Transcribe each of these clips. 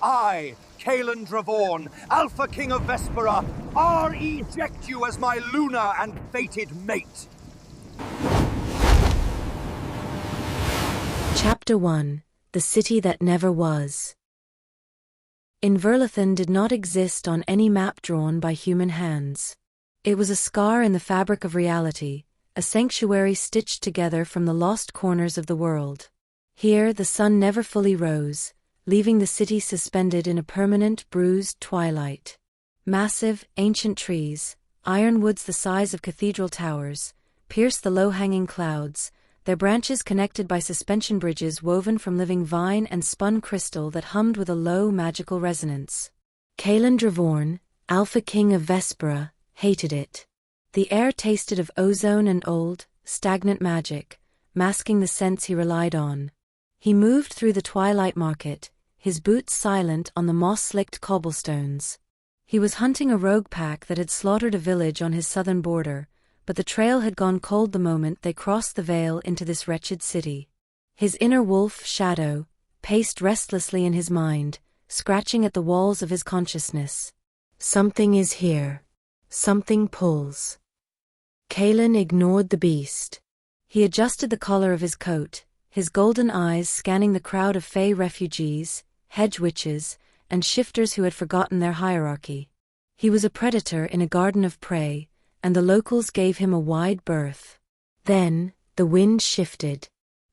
I, Caelan Dravorn, Alpha King of Vespera, eject you as my lunar and fated mate. Chapter 1: The City That Never Was. Inverlithen did not exist on any map drawn by human hands. It was a scar in the fabric of reality, a sanctuary stitched together from the lost corners of the world. Here the sun never fully rose, leaving the city suspended in a permanent, bruised twilight. Massive, ancient trees, ironwoods the size of cathedral towers, pierced the low-hanging clouds, their branches connected by suspension bridges woven from living vine and spun crystal that hummed with a low, magical resonance. Caelan Dravorn, Alpha King of Vespera, hated it. The air tasted of ozone and old, stagnant magic, masking the scents he relied on. He moved through the twilight market, his boots silent on the moss-slicked cobblestones. He was hunting a rogue pack that had slaughtered a village on his southern border, but the trail had gone cold the moment they crossed the veil into this wretched city. His inner wolf, Shadow, paced restlessly in his mind, scratching at the walls of his consciousness. Something is here. Something pulls. Caelan ignored the beast. He adjusted the collar of his coat, his golden eyes scanning the crowd of Fey refugees, hedge witches, and shifters who had forgotten their hierarchy. He was a predator in a garden of prey, and the locals gave him a wide berth. Then, the wind shifted.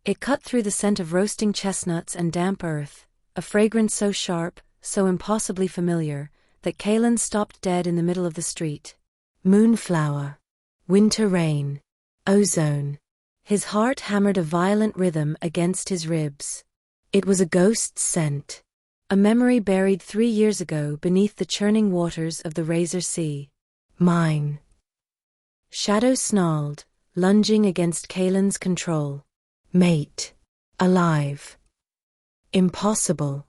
It cut through the scent of roasting chestnuts and damp earth, a fragrance so sharp, so impossibly familiar, that Caelan stopped dead in the middle of the street. Moonflower. Winter rain. Ozone. His heart hammered a violent rhythm against his ribs. It was a ghost's scent. A memory buried 3 years ago beneath the churning waters of the Razor Sea. Mine. Shadow snarled, lunging against Caelan's control. Mate. Alive. Impossible.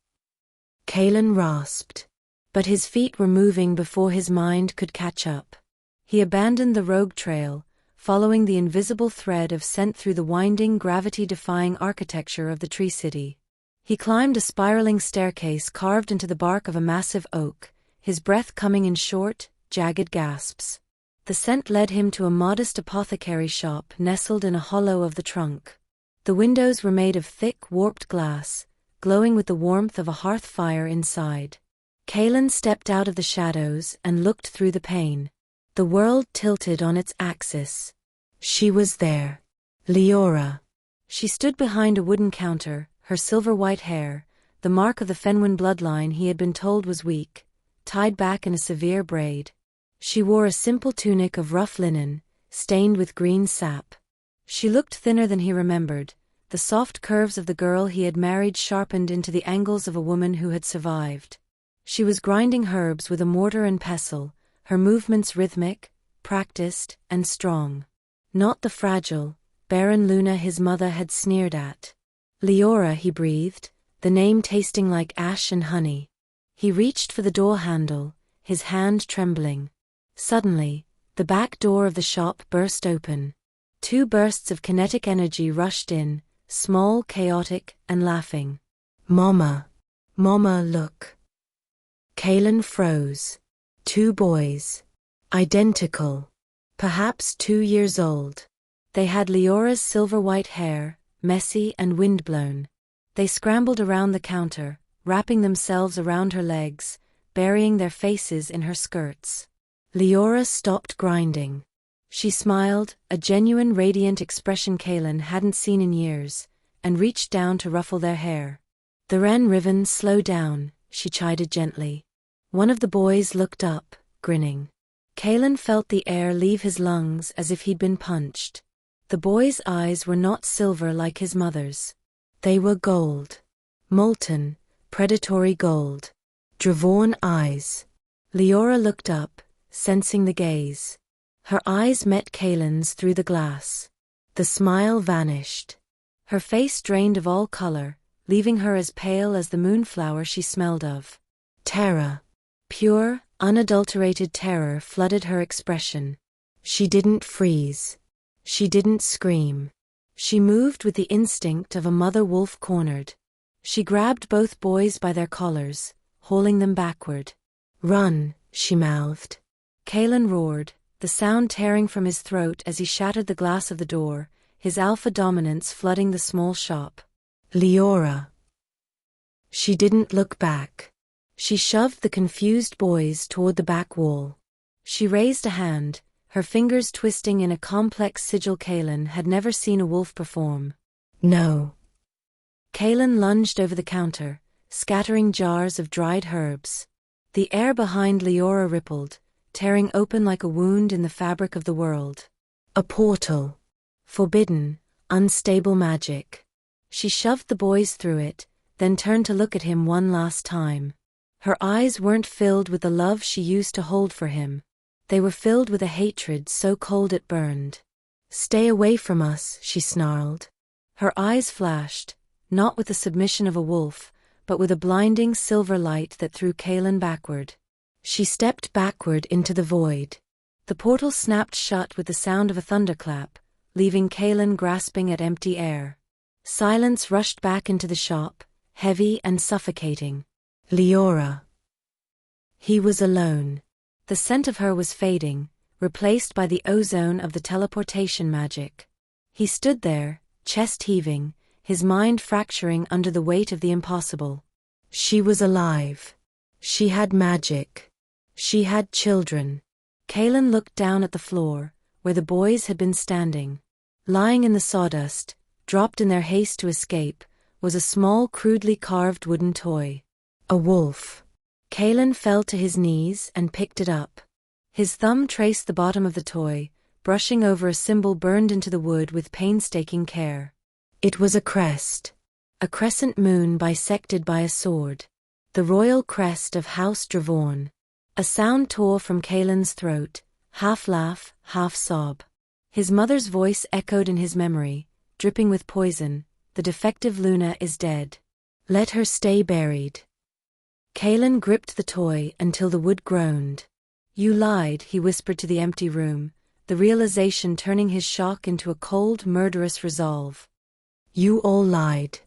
Caelan rasped. But his feet were moving before his mind could catch up. He abandoned the rogue trail, following the invisible thread of scent through the winding, gravity-defying architecture of the Tree City. He climbed a spiraling staircase carved into the bark of a massive oak, his breath coming in short, jagged gasps. The scent led him to a modest apothecary shop nestled in a hollow of the trunk. The windows were made of thick, warped glass, glowing with the warmth of a hearth fire inside. Caelan stepped out of the shadows and looked through the pane. The world tilted on its axis. She was there. Leora. She stood behind a wooden counter, her silver-white hair, the mark of the Fenwin bloodline he had been told was weak, tied back in a severe braid. She wore a simple tunic of rough linen, stained with green sap. She looked thinner than he remembered, the soft curves of the girl he had married sharpened into the angles of a woman who had survived. She was grinding herbs with a mortar and pestle, her movements rhythmic, practiced, and strong. Not the fragile, barren Luna his mother had sneered at. Leora, he breathed, the name tasting like ash and honey. He reached for the door handle, his hand trembling. Suddenly, the back door of the shop burst open. 2 bursts of kinetic energy rushed in, small, chaotic, and laughing. Mama. Mama, look. Caelan froze. 2 boys. Identical. Perhaps 2 years old. They had Leora's silver-white hair, messy and windblown. They scrambled around the counter, wrapping themselves around her legs, burying their faces in her skirts. Leora stopped grinding. She smiled, a genuine radiant expression Caelan hadn't seen in years, and reached down to ruffle their hair. The Ren Riven, slow down, she chided gently. One of the boys looked up, grinning. Caelan felt the air leave his lungs as if he'd been punched. The boy's eyes were not silver like his mother's. They were gold. Molten, predatory gold. Dravorn eyes. Leora looked up, sensing the gaze. Her eyes met Caelan's through the glass. The smile vanished. Her face drained of all color, leaving her as pale as the moonflower she smelled of. Terror. Pure, unadulterated terror flooded her expression. She didn't freeze. She didn't scream. She moved with the instinct of a mother wolf cornered. She grabbed both boys by their collars, hauling them backward. "Run," she mouthed. Kaelin roared, the sound tearing from his throat as he shattered the glass of the door, his alpha dominance flooding the small shop. "Leora." She didn't look back. She shoved the confused boys toward the back wall. She raised a hand, her fingers twisting in a complex sigil Kaelin had never seen a wolf perform. "No." Kaelin lunged over the counter, scattering jars of dried herbs. The air behind Leora rippled, tearing open like a wound in the fabric of the world. A portal. Forbidden, unstable magic. She shoved the boys through it, then turned to look at him one last time. Her eyes weren't filled with the love she used to hold for him. They were filled with a hatred so cold it burned. "Stay away from us," she snarled. Her eyes flashed, not with the submission of a wolf, but with a blinding silver light that threw Kaelin backward. She stepped backward into the void. The portal snapped shut with the sound of a thunderclap, leaving Kaelin grasping at empty air. Silence rushed back into the shop, heavy and suffocating. Leora. He was alone. The scent of her was fading, replaced by the ozone of the teleportation magic. He stood there, chest heaving, his mind fracturing under the weight of the impossible. She was alive. She had magic. She had children. Kaelin looked down at the floor, where the boys had been standing. Lying in the sawdust, dropped in their haste to escape, was a small crudely carved wooden toy. A wolf. Kaelin fell to his knees and picked it up. His thumb traced the bottom of the toy, brushing over a symbol burned into the wood with painstaking care. It was a crest. A crescent moon bisected by a sword. The royal crest of House Dravorn. A sound tore from Kaelin's throat, half laugh, half sob. His mother's voice echoed in his memory, dripping with poison. "The defective Luna is dead. Let her stay buried." Kaelin gripped the toy until the wood groaned. "You lied," he whispered to the empty room, the realization turning his shock into a cold, murderous resolve. "You all lied."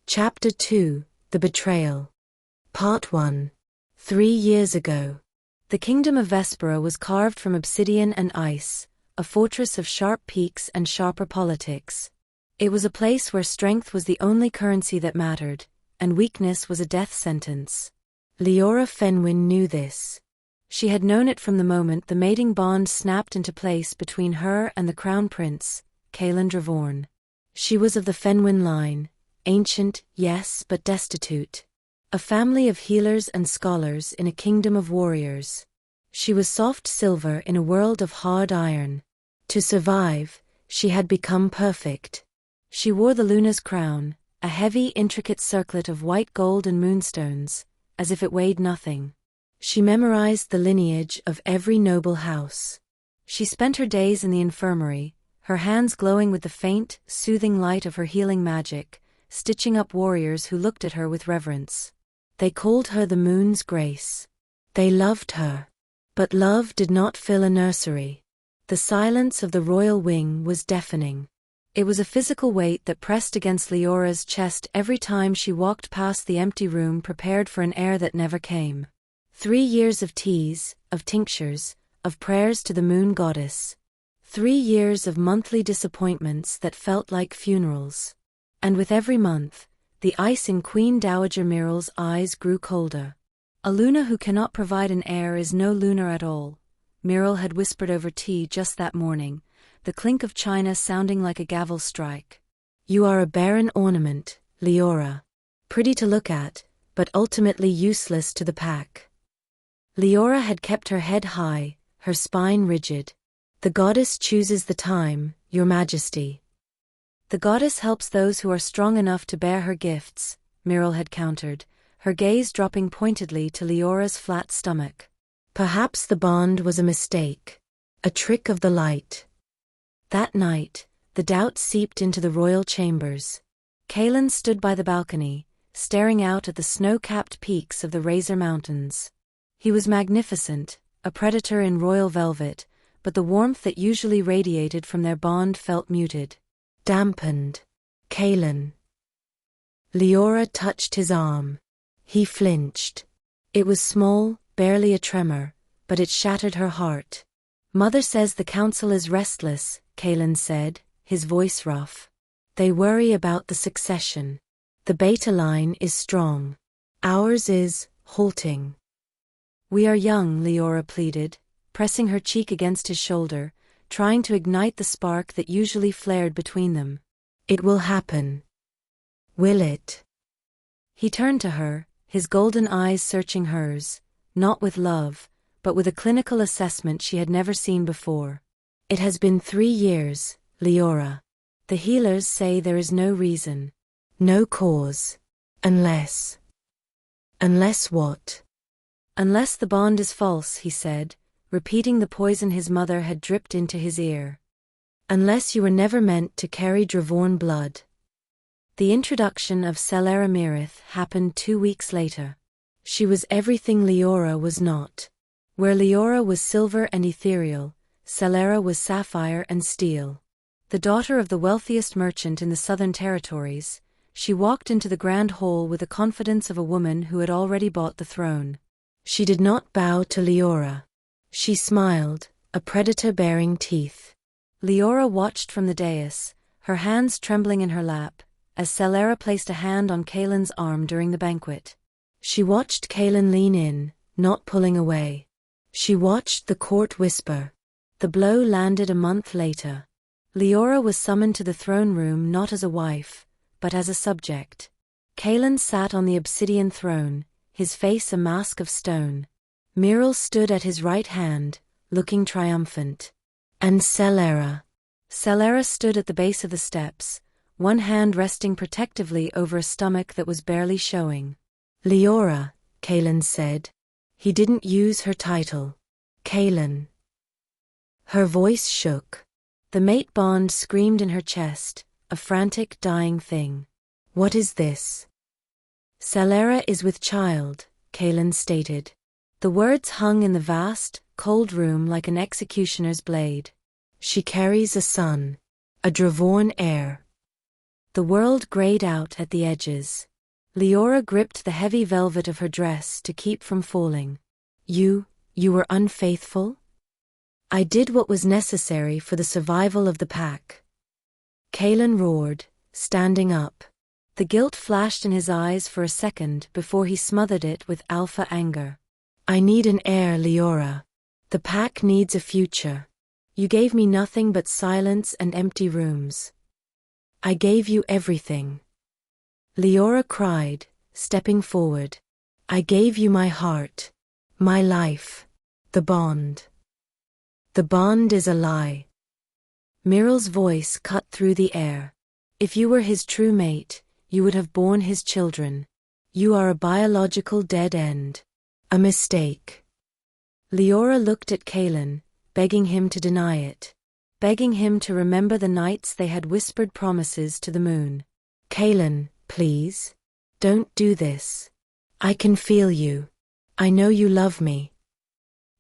Chapter 2: The Betrayal. Part 1. 3 years ago. The kingdom of Vespera was carved from obsidian and ice, a fortress of sharp peaks and sharper politics. It was a place where strength was the only currency that mattered, and weakness was a death sentence. Leora Fenwin knew this. She had known it from the moment the mating bond snapped into place between her and the crown prince, Kaelin Dravorn. She was of the Fenwin line, ancient, yes, but destitute. A family of healers and scholars in a kingdom of warriors. She was soft silver in a world of hard iron. To survive, she had become perfect. She wore the Luna's crown, a heavy, intricate circlet of white gold and moonstones, as if it weighed nothing. She memorized the lineage of every noble house. She spent her days in the infirmary, her hands glowing with the faint, soothing light of her healing magic, stitching up warriors who looked at her with reverence. They called her the Moon's Grace. They loved her. But love did not fill a nursery. The silence of the royal wing was deafening. It was a physical weight that pressed against Leora's chest every time she walked past the empty room prepared for an heir that never came. 3 years of teas, of tinctures, of prayers to the moon goddess. 3 years of monthly disappointments that felt like funerals. And with every month, the ice in Queen Dowager Miral's eyes grew colder. "A Luna who cannot provide an heir is no Luna at all," Miral had whispered over tea just that morning, the clink of china sounding like a gavel strike. "You are a barren ornament, Leora. Pretty to look at, but ultimately useless to the pack." Leora had kept her head high, her spine rigid. "The goddess chooses the time, your majesty." "The goddess helps those who are strong enough to bear her gifts," Miral had countered, her gaze dropping pointedly to Leora's flat stomach. Perhaps the bond was a mistake. A trick of the light. That night, the doubt seeped into the royal chambers. Kaelin stood by the balcony, staring out at the snow-capped peaks of the Razor Mountains. He was magnificent, a predator in royal velvet, but the warmth that usually radiated from their bond felt muted. Dampened. "Kaelin." Leora touched his arm. He flinched. It was small, barely a tremor, but it shattered her heart. Mother says the council is restless, Kaelin said, his voice rough. They worry about the succession. The beta line is strong. Ours is halting. We are young, Leora pleaded, pressing her cheek against his shoulder, trying to ignite the spark that usually flared between them. It will happen. Will it? He turned to her, his golden eyes searching hers, not with love, but with a clinical assessment she had never seen before. It has been 3 years, Leora. The healers say there is no reason. No cause. Unless. Unless what? Unless the bond is false, he said, repeating the poison his mother had dripped into his ear. Unless you were never meant to carry Dravorn blood. The introduction of Celera Mirith happened 2 weeks later. She was everything Leora was not. Where Leora was silver and ethereal, Celera was sapphire and steel. The daughter of the wealthiest merchant in the Southern Territories, she walked into the grand hall with the confidence of a woman who had already bought the throne. She did not bow to Leora. She smiled, a predator baring teeth. Leora watched from the dais, her hands trembling in her lap, as Celera placed a hand on Kaelin's arm during the banquet. She watched Kaelin lean in, not pulling away. She watched the court whisper. The blow landed a month later. Leora was summoned to the throne room not as a wife, but as a subject. Kaelin sat on the obsidian throne, his face a mask of stone. Myril stood at his right hand, looking triumphant. And Celera. Celera stood at the base of the steps, one hand resting protectively over a stomach that was barely showing. Leora, Kaelin said. He didn't use her title. Kaelin. Her voice shook. The mate bond screamed in her chest, a frantic dying thing. What is this? Celera is with child, Kaelin stated. The words hung in the vast, cold room like an executioner's blade. She carries a son. A Dravorn heir. The world grayed out at the edges. Leora gripped the heavy velvet of her dress to keep from falling. You were unfaithful? I did what was necessary for the survival of the pack. Kaelin roared, standing up. The guilt flashed in his eyes for a second before he smothered it with alpha anger. I need an heir, Leora. The pack needs a future. You gave me nothing but silence and empty rooms. I gave you everything. Leora cried, stepping forward. I gave you my heart. My life. The bond. The bond is a lie. Myril's voice cut through the air. If you were his true mate, you would have borne his children. You are a biological dead end. A mistake. Leora looked at Kaelin, begging him to deny it. Begging him to remember the nights they had whispered promises to the moon. Kaelin, please. Don't do this. I can feel you. I know you love me.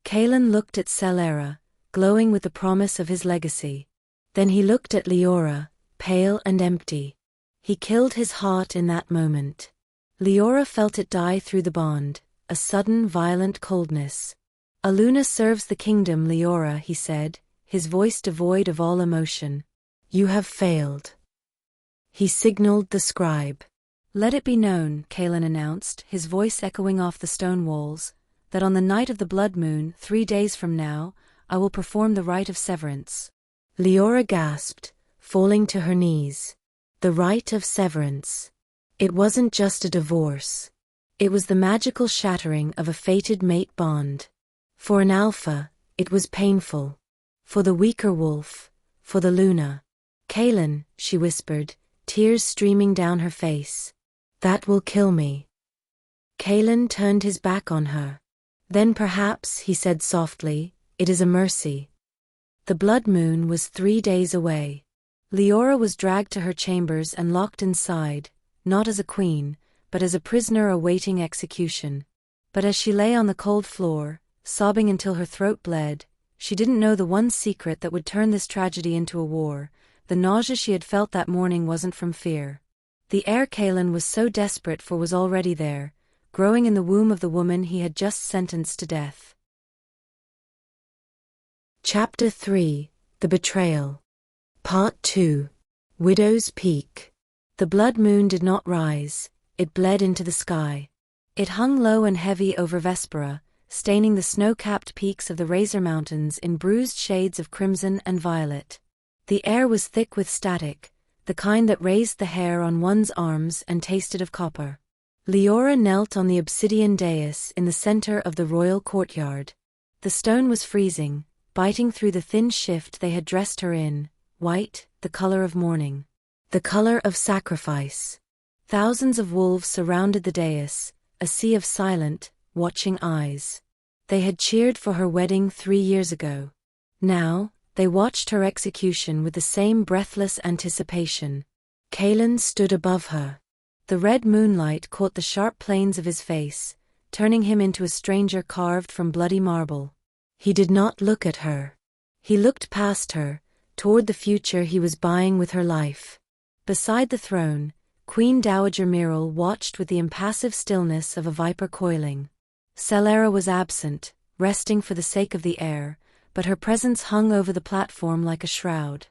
Kaelin looked at Celera, glowing with the promise of his legacy. Then he looked at Leora, pale and empty. He killed his heart in that moment. Leora felt it die through the bond, a sudden violent coldness. Aluna serves the kingdom, Leora, he said, his voice devoid of all emotion. You have failed. He signaled the scribe. Let it be known, Kaelin announced, his voice echoing off the stone walls, that on the night of the blood moon, 3 days from now, I will perform the rite of severance. Leora gasped, falling to her knees. The rite of severance. It wasn't just a divorce. It was the magical shattering of a fated mate bond. For an alpha, it was painful. For the weaker wolf, for the Luna. Kaelin, she whispered, tears streaming down her face. That will kill me. Kaelin turned his back on her. Then perhaps, he said softly, it is a mercy. The blood moon was 3 days away. Leora was dragged to her chambers and locked inside, not as a queen, but as a prisoner awaiting execution. But as she lay on the cold floor, sobbing until her throat bled, she didn't know the one secret that would turn this tragedy into a war. The nausea she had felt that morning wasn't from fear. The heir Kaelin was so desperate for was already there, growing in the womb of the woman he had just sentenced to death. Chapter 3: The Betrayal. Part 2. Widow's Peak. The blood moon did not rise, it bled into the sky. It hung low and heavy over Vespera, staining the snow-capped peaks of the Razor Mountains in bruised shades of crimson and violet. The air was thick with static, the kind that raised the hair on one's arms and tasted of copper. Leora knelt on the obsidian dais in the center of the royal courtyard. The stone was freezing, biting through the thin shift they had dressed her in, white, the color of mourning. The color of sacrifice. Thousands of wolves surrounded the dais, a sea of silent, watching eyes. They had cheered for her wedding 3 years ago. Now, they watched her execution with the same breathless anticipation. Kaelin stood above her. The red moonlight caught the sharp planes of his face, turning him into a stranger carved from bloody marble. He did not look at her. He looked past her, toward the future he was buying with her life. Beside the throne, Queen Dowager Myril watched with the impassive stillness of a viper coiling. Celera was absent, resting for the sake of the heir, but her presence hung over the platform like a shroud.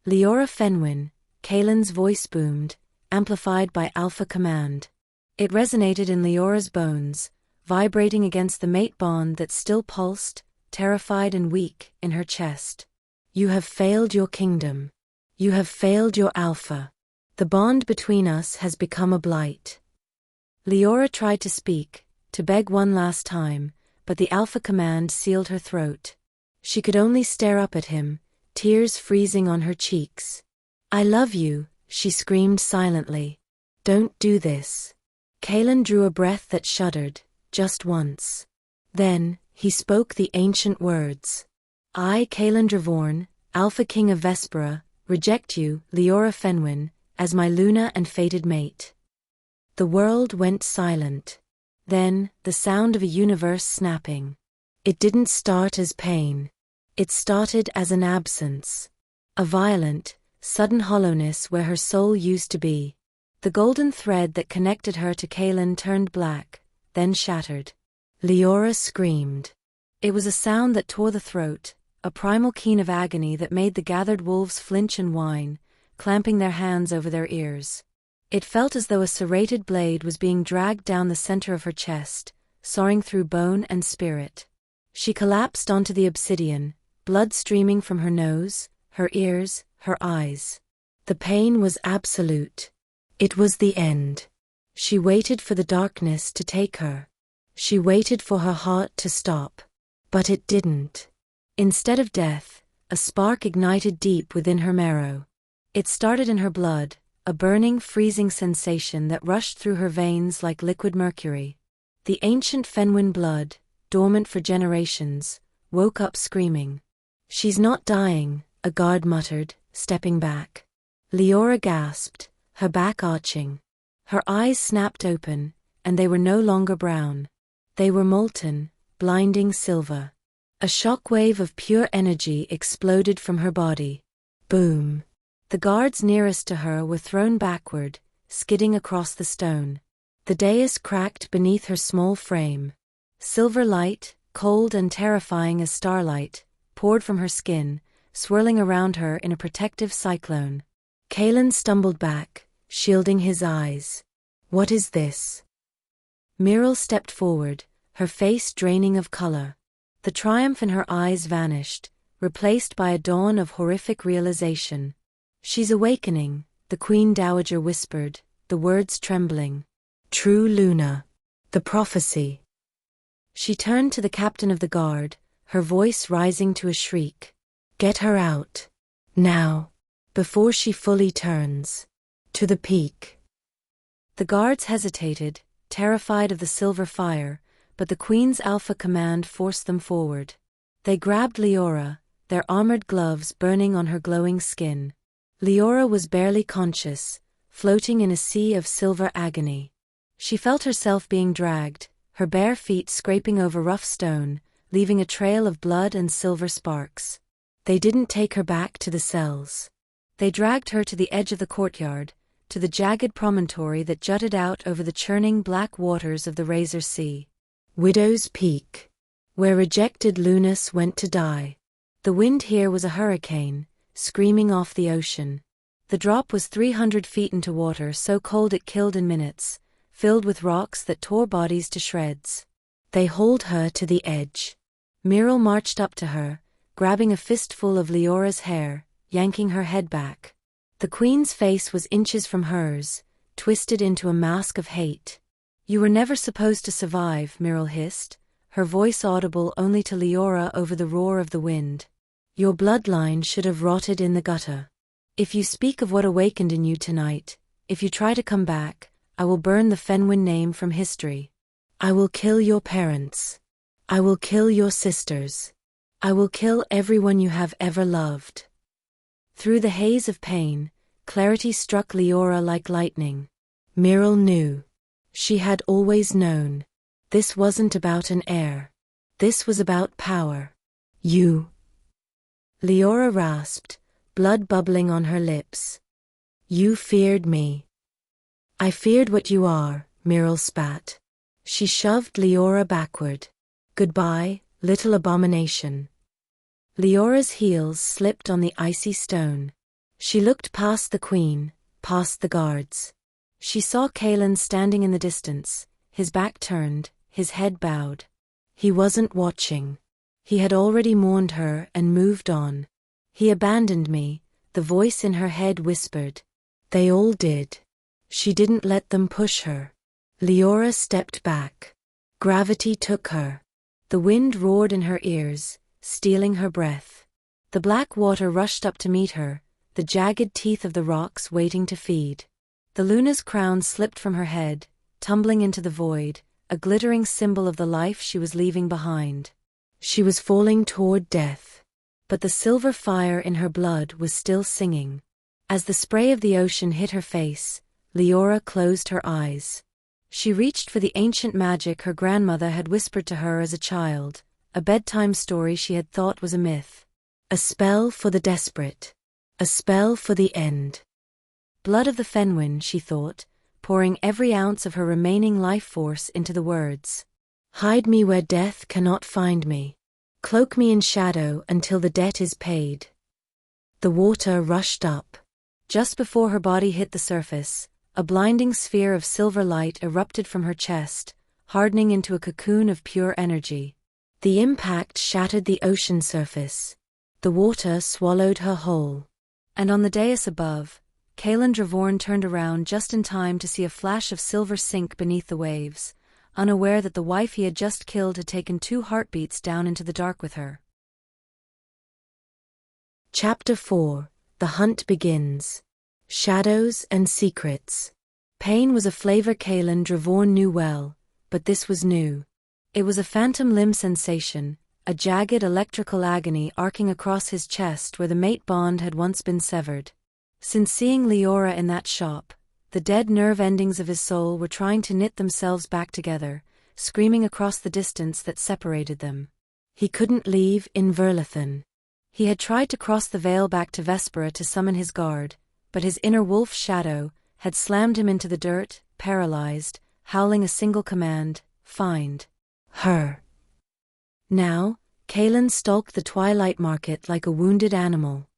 Leora Fenwin, Kaelin's voice boomed, amplified by Alpha Command. It resonated in Leora's bones, vibrating against the mate bond that still pulsed, terrified and weak, in her chest. You have failed your kingdom. You have failed your Alpha. The bond between us has become a blight. Leora tried to speak, to beg one last time, but the Alpha Command sealed her throat. She could only stare up at him, tears freezing on her cheeks. I love you, she screamed silently. Don't do this. Kaelin drew a breath that shuddered, just once. Then, he spoke the ancient words. I, Kaelin Dravorn, Alpha King of Vespera, reject you, Leora Fenwin, as my Luna and fated mate. The world went silent. Then, the sound of a universe snapping. It didn't start as pain. It started as an absence. A violent, sudden hollowness where her soul used to be. The golden thread that connected her to Kaelin turned black, then shattered. Leora screamed. It was a sound that tore the throat, a primal keen of agony that made the gathered wolves flinch and whine, clamping their hands over their ears. It felt as though a serrated blade was being dragged down the center of her chest, sawing through bone and spirit. She collapsed onto the obsidian, blood streaming from her nose, her ears, her eyes. The pain was absolute. It was the end. She waited for the darkness to take her. She waited for her heart to stop. But it didn't. Instead of death, a spark ignited deep within her marrow. It started in her blood, a burning, freezing sensation that rushed through her veins like liquid mercury. The ancient Fenwin blood, dormant for generations, woke up screaming. She's not dying, a guard muttered, stepping back. Leora gasped, her back arching. Her eyes snapped open, and they were no longer brown. They were molten, blinding silver. A shockwave of pure energy exploded from her body. Boom. The guards nearest to her were thrown backward, skidding across the stone. The dais cracked beneath her small frame. Silver light, cold and terrifying as starlight, poured from her skin, swirling around her in a protective cyclone. Kaelin stumbled back, shielding his eyes. What is this? Myril stepped forward, her face draining of color. The triumph in her eyes vanished, replaced by a dawn of horrific realization. She's awakening, the Queen Dowager whispered, the words trembling. True Luna. The prophecy. She turned to the captain of the guard, her voice rising to a shriek. Get her out. Now. Before she fully turns. To the peak. The guards hesitated, terrified of the silver fire, but the Queen's Alpha Command forced them forward. They grabbed Leora, their armored gloves burning on her glowing skin. Leora was barely conscious, floating in a sea of silver agony. She felt herself being dragged, her bare feet scraping over rough stone, leaving a trail of blood and silver sparks. They didn't take her back to the cells. They dragged her to the edge of the courtyard, to the jagged promontory that jutted out over the churning black waters of the Razor Sea. Widow's Peak, where rejected Lunas went to die. The wind here was a hurricane, screaming off the ocean. The drop was 300 feet into water so cold it killed in minutes, filled with rocks that tore bodies to shreds. They hauled her to the edge. Myrrel marched up to her, grabbing a fistful of Leora's hair, yanking her head back. The queen's face was inches from hers, twisted into a mask of hate. "You were never supposed to survive," Myrrel hissed, her voice audible only to Leora over the roar of the wind. "Your bloodline should have rotted in the gutter. If you speak of what awakened in you tonight, if you try to come back, I will burn the Fenwin name from history. I will kill your parents. I will kill your sisters. I will kill everyone you have ever loved." Through the haze of pain, clarity struck Leora like lightning. Myrrel knew. She had always known. This wasn't about an heir. This was about power. "You." Leora rasped, blood bubbling on her lips. "You feared me." "I feared what you are," Myrrel spat. She shoved Leora backward. "Goodbye, little abomination." Leora's heels slipped on the icy stone. She looked past the queen, past the guards. She saw Kaelin standing in the distance, his back turned, his head bowed. He wasn't watching. He had already mourned her and moved on. "He abandoned me," the voice in her head whispered. "They all did. She didn't let them push her." Leora stepped back. Gravity took her. The wind roared in her ears, stealing her breath. The black water rushed up to meet her, the jagged teeth of the rocks waiting to feed. The Luna's crown slipped from her head, tumbling into the void, a glittering symbol of the life she was leaving behind. She was falling toward death. But the silver fire in her blood was still singing. As the spray of the ocean hit her face, Leora closed her eyes. She reached for the ancient magic her grandmother had whispered to her as a child, a bedtime story she had thought was a myth. A spell for the desperate. A spell for the end. Blood of the Fenwin, she thought, pouring every ounce of her remaining life force into the words. "Hide me where death cannot find me. Cloak me in shadow until the debt is paid." The water rushed up. Just before her body hit the surface, a blinding sphere of silver light erupted from her chest, hardening into a cocoon of pure energy. The impact shattered the ocean surface. The water swallowed her whole. And on the dais above, Kaelin Dravorn turned around just in time to see a flash of silver sink beneath the waves, unaware that the wife he had just killed had taken 2 heartbeats down into the dark with her. Chapter 4. The Hunt Begins. Shadows and Secrets. Pain was a flavor Kaelin Dravorn knew well, but this was new. It was a phantom limb sensation, a jagged electrical agony arcing across his chest where the mate bond had once been severed. Since seeing Leora in that shop, the dead nerve endings of his soul were trying to knit themselves back together, screaming across the distance that separated them. He couldn't leave Inverlithen. He had tried to cross the veil back to Vespera to summon his guard, but his inner wolf shadow had slammed him into the dirt, paralyzed, howling a single command: find her. Now, Kaelin stalked the twilight market like a wounded animal.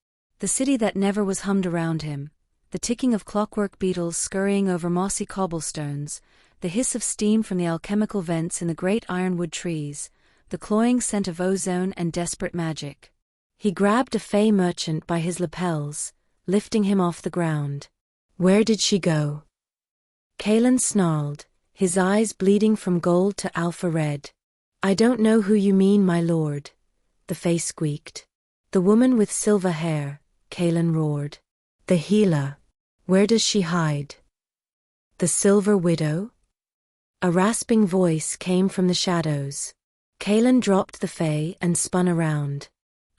The city that never was hummed around him, the ticking of clockwork beetles scurrying over mossy cobblestones, the hiss of steam from the alchemical vents in the great ironwood trees, the cloying scent of ozone and desperate magic. He grabbed a fey merchant by his lapels, lifting him off the ground. "Where did she go?" Kaelin snarled, his eyes bleeding from gold to alpha red. "I don't know who you mean, my lord," the fey squeaked. "The woman with silver hair," Kaelin roared. "The healer. Where does she hide?" "The Silver Widow?" A rasping voice came from the shadows. Kaelin dropped the fey and spun around.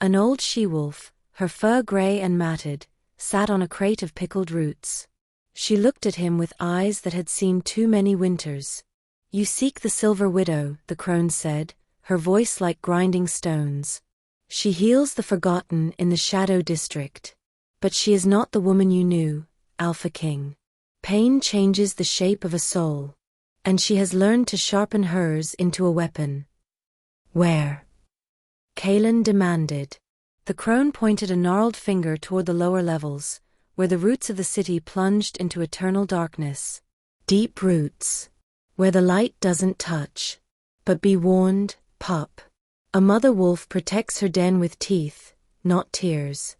An old she-wolf, her fur gray and matted, sat on a crate of pickled roots. She looked at him with eyes that had seen too many winters. "You seek the Silver Widow," the crone said, her voice like grinding stones. "She heals the forgotten in the Shadow District. But she is not the woman you knew, Alpha King." Pain changes the shape of a soul. And she has learned to sharpen hers into a weapon. Where? Kaelin demanded. The crone pointed a gnarled finger toward the lower levels, where the roots of the city plunged into eternal darkness. Deep roots. Where the light doesn't touch. But be warned, pup. A mother wolf protects her den with teeth, not tears.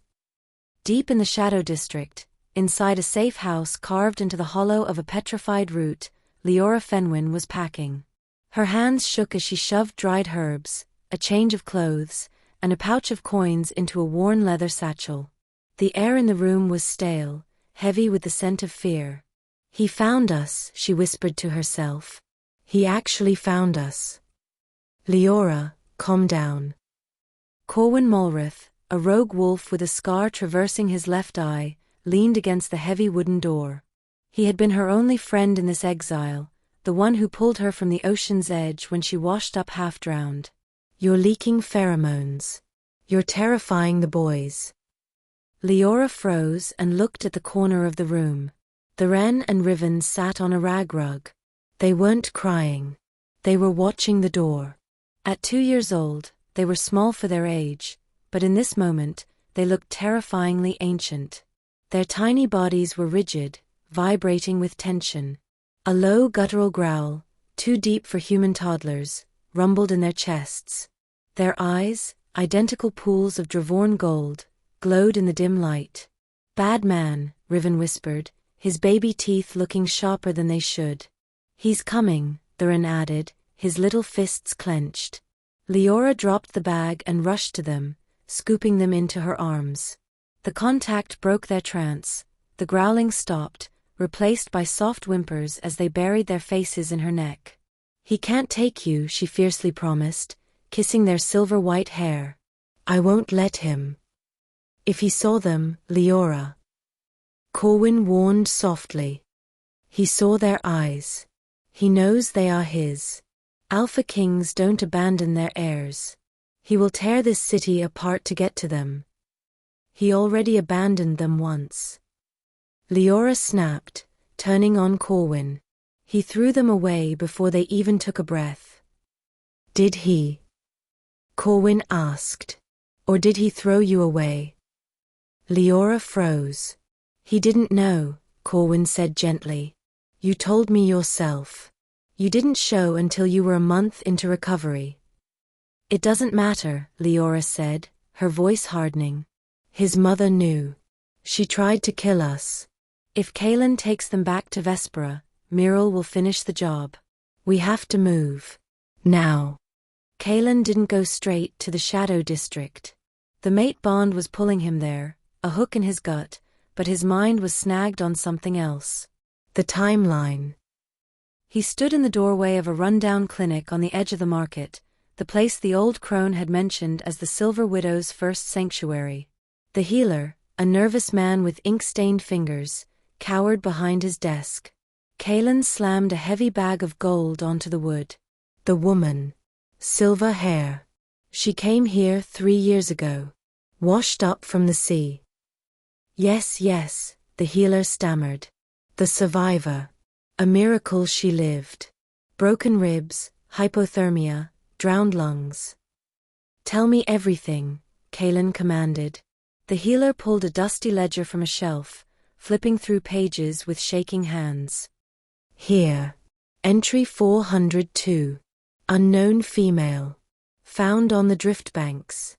Deep in the Shadow District, inside a safe house carved into the hollow of a petrified root, Leora Fenwin was packing. Her hands shook as she shoved dried herbs, a change of clothes, and a pouch of coins into a worn leather satchel. The air in the room was stale, heavy with the scent of fear. He found us, she whispered to herself. He actually found us. Leora, calm down. Corwin Mulrath, a rogue wolf with a scar traversing his left eye, leaned against the heavy wooden door. He had been her only friend in this exile, the one who pulled her from the ocean's edge when she washed up half-drowned. You're leaking pheromones. You're terrifying the boys. Leora froze and looked at the corner of the room. The wren and Riven sat on a rag rug. They weren't crying. They were watching the door. At 2 years old, they were small for their age, but in this moment, they looked terrifyingly ancient. Their tiny bodies were rigid, vibrating with tension. A low guttural growl, too deep for human toddlers, rumbled in their chests. Their eyes, identical pools of Dravorn gold, glowed in the dim light. Bad man, Riven whispered, his baby teeth looking sharper than they should. He's coming, the wren added, his little fists clenched. Leora dropped the bag and rushed to them, scooping them into her arms. The contact broke their trance. The growling stopped, replaced by soft whimpers as they buried their faces in her neck. He can't take you, she fiercely promised, kissing their silver-white hair. I won't let him. If he saw them, Leora. Corwin warned softly. He saw their eyes. He knows they are his. Alpha kings don't abandon their heirs. He will tear this city apart to get to them. He already abandoned them once. Leora snapped, turning on Corwin. He threw them away before they even took a breath. Did he? Corwin asked. Or did he throw you away? Leora froze. He didn't know, Corwin said gently. You told me yourself. You didn't show until you were a month into recovery. It doesn't matter, Leora said, her voice hardening. His mother knew. She tried to kill us. If Kaelin takes them back to Vespera, Myril will finish the job. We have to move. Now. Kaelin didn't go straight to the Shadow District. The mate bond was pulling him there, a hook in his gut, but his mind was snagged on something else. The timeline. He stood in the doorway of a rundown clinic on the edge of the market, the place the old crone had mentioned as the Silver Widow's first sanctuary. The healer, a nervous man with ink-stained fingers, cowered behind his desk. Kaelin slammed a heavy bag of gold onto the wood. The woman. Silver hair. She came here 3 years ago. Washed up from the sea. Yes, the healer stammered. The survivor. A miracle she lived. Broken ribs, hypothermia, drowned lungs. Tell me everything, Kaelin commanded. The healer pulled a dusty ledger from a shelf, flipping through pages with shaking hands. Here. Entry 402. Unknown female. Found on the drift banks.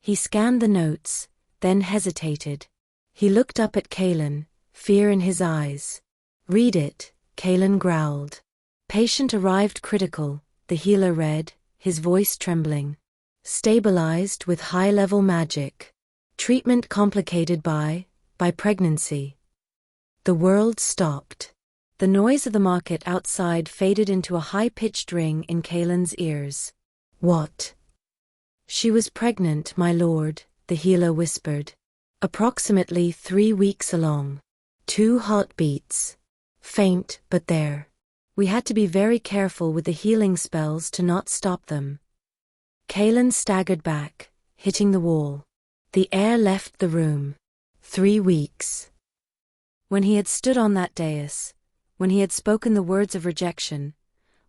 He scanned the notes, then hesitated. He looked up at Kaelin, fear in his eyes. Read it, Kaelin growled. Patient arrived critical, the healer read, his voice trembling. Stabilized with high-level magic. Treatment complicated by pregnancy. The world stopped. The noise of the market outside faded into a high-pitched ring in Kaelin's ears. What? She was pregnant, my lord, the healer whispered. Approximately 3 weeks along. 2 heartbeats. Faint, but there. We had to be very careful with the healing spells to not stop them. Kaelin staggered back, hitting the wall. The air left the room. 3 weeks. When he had stood on that dais, when he had spoken the words of rejection,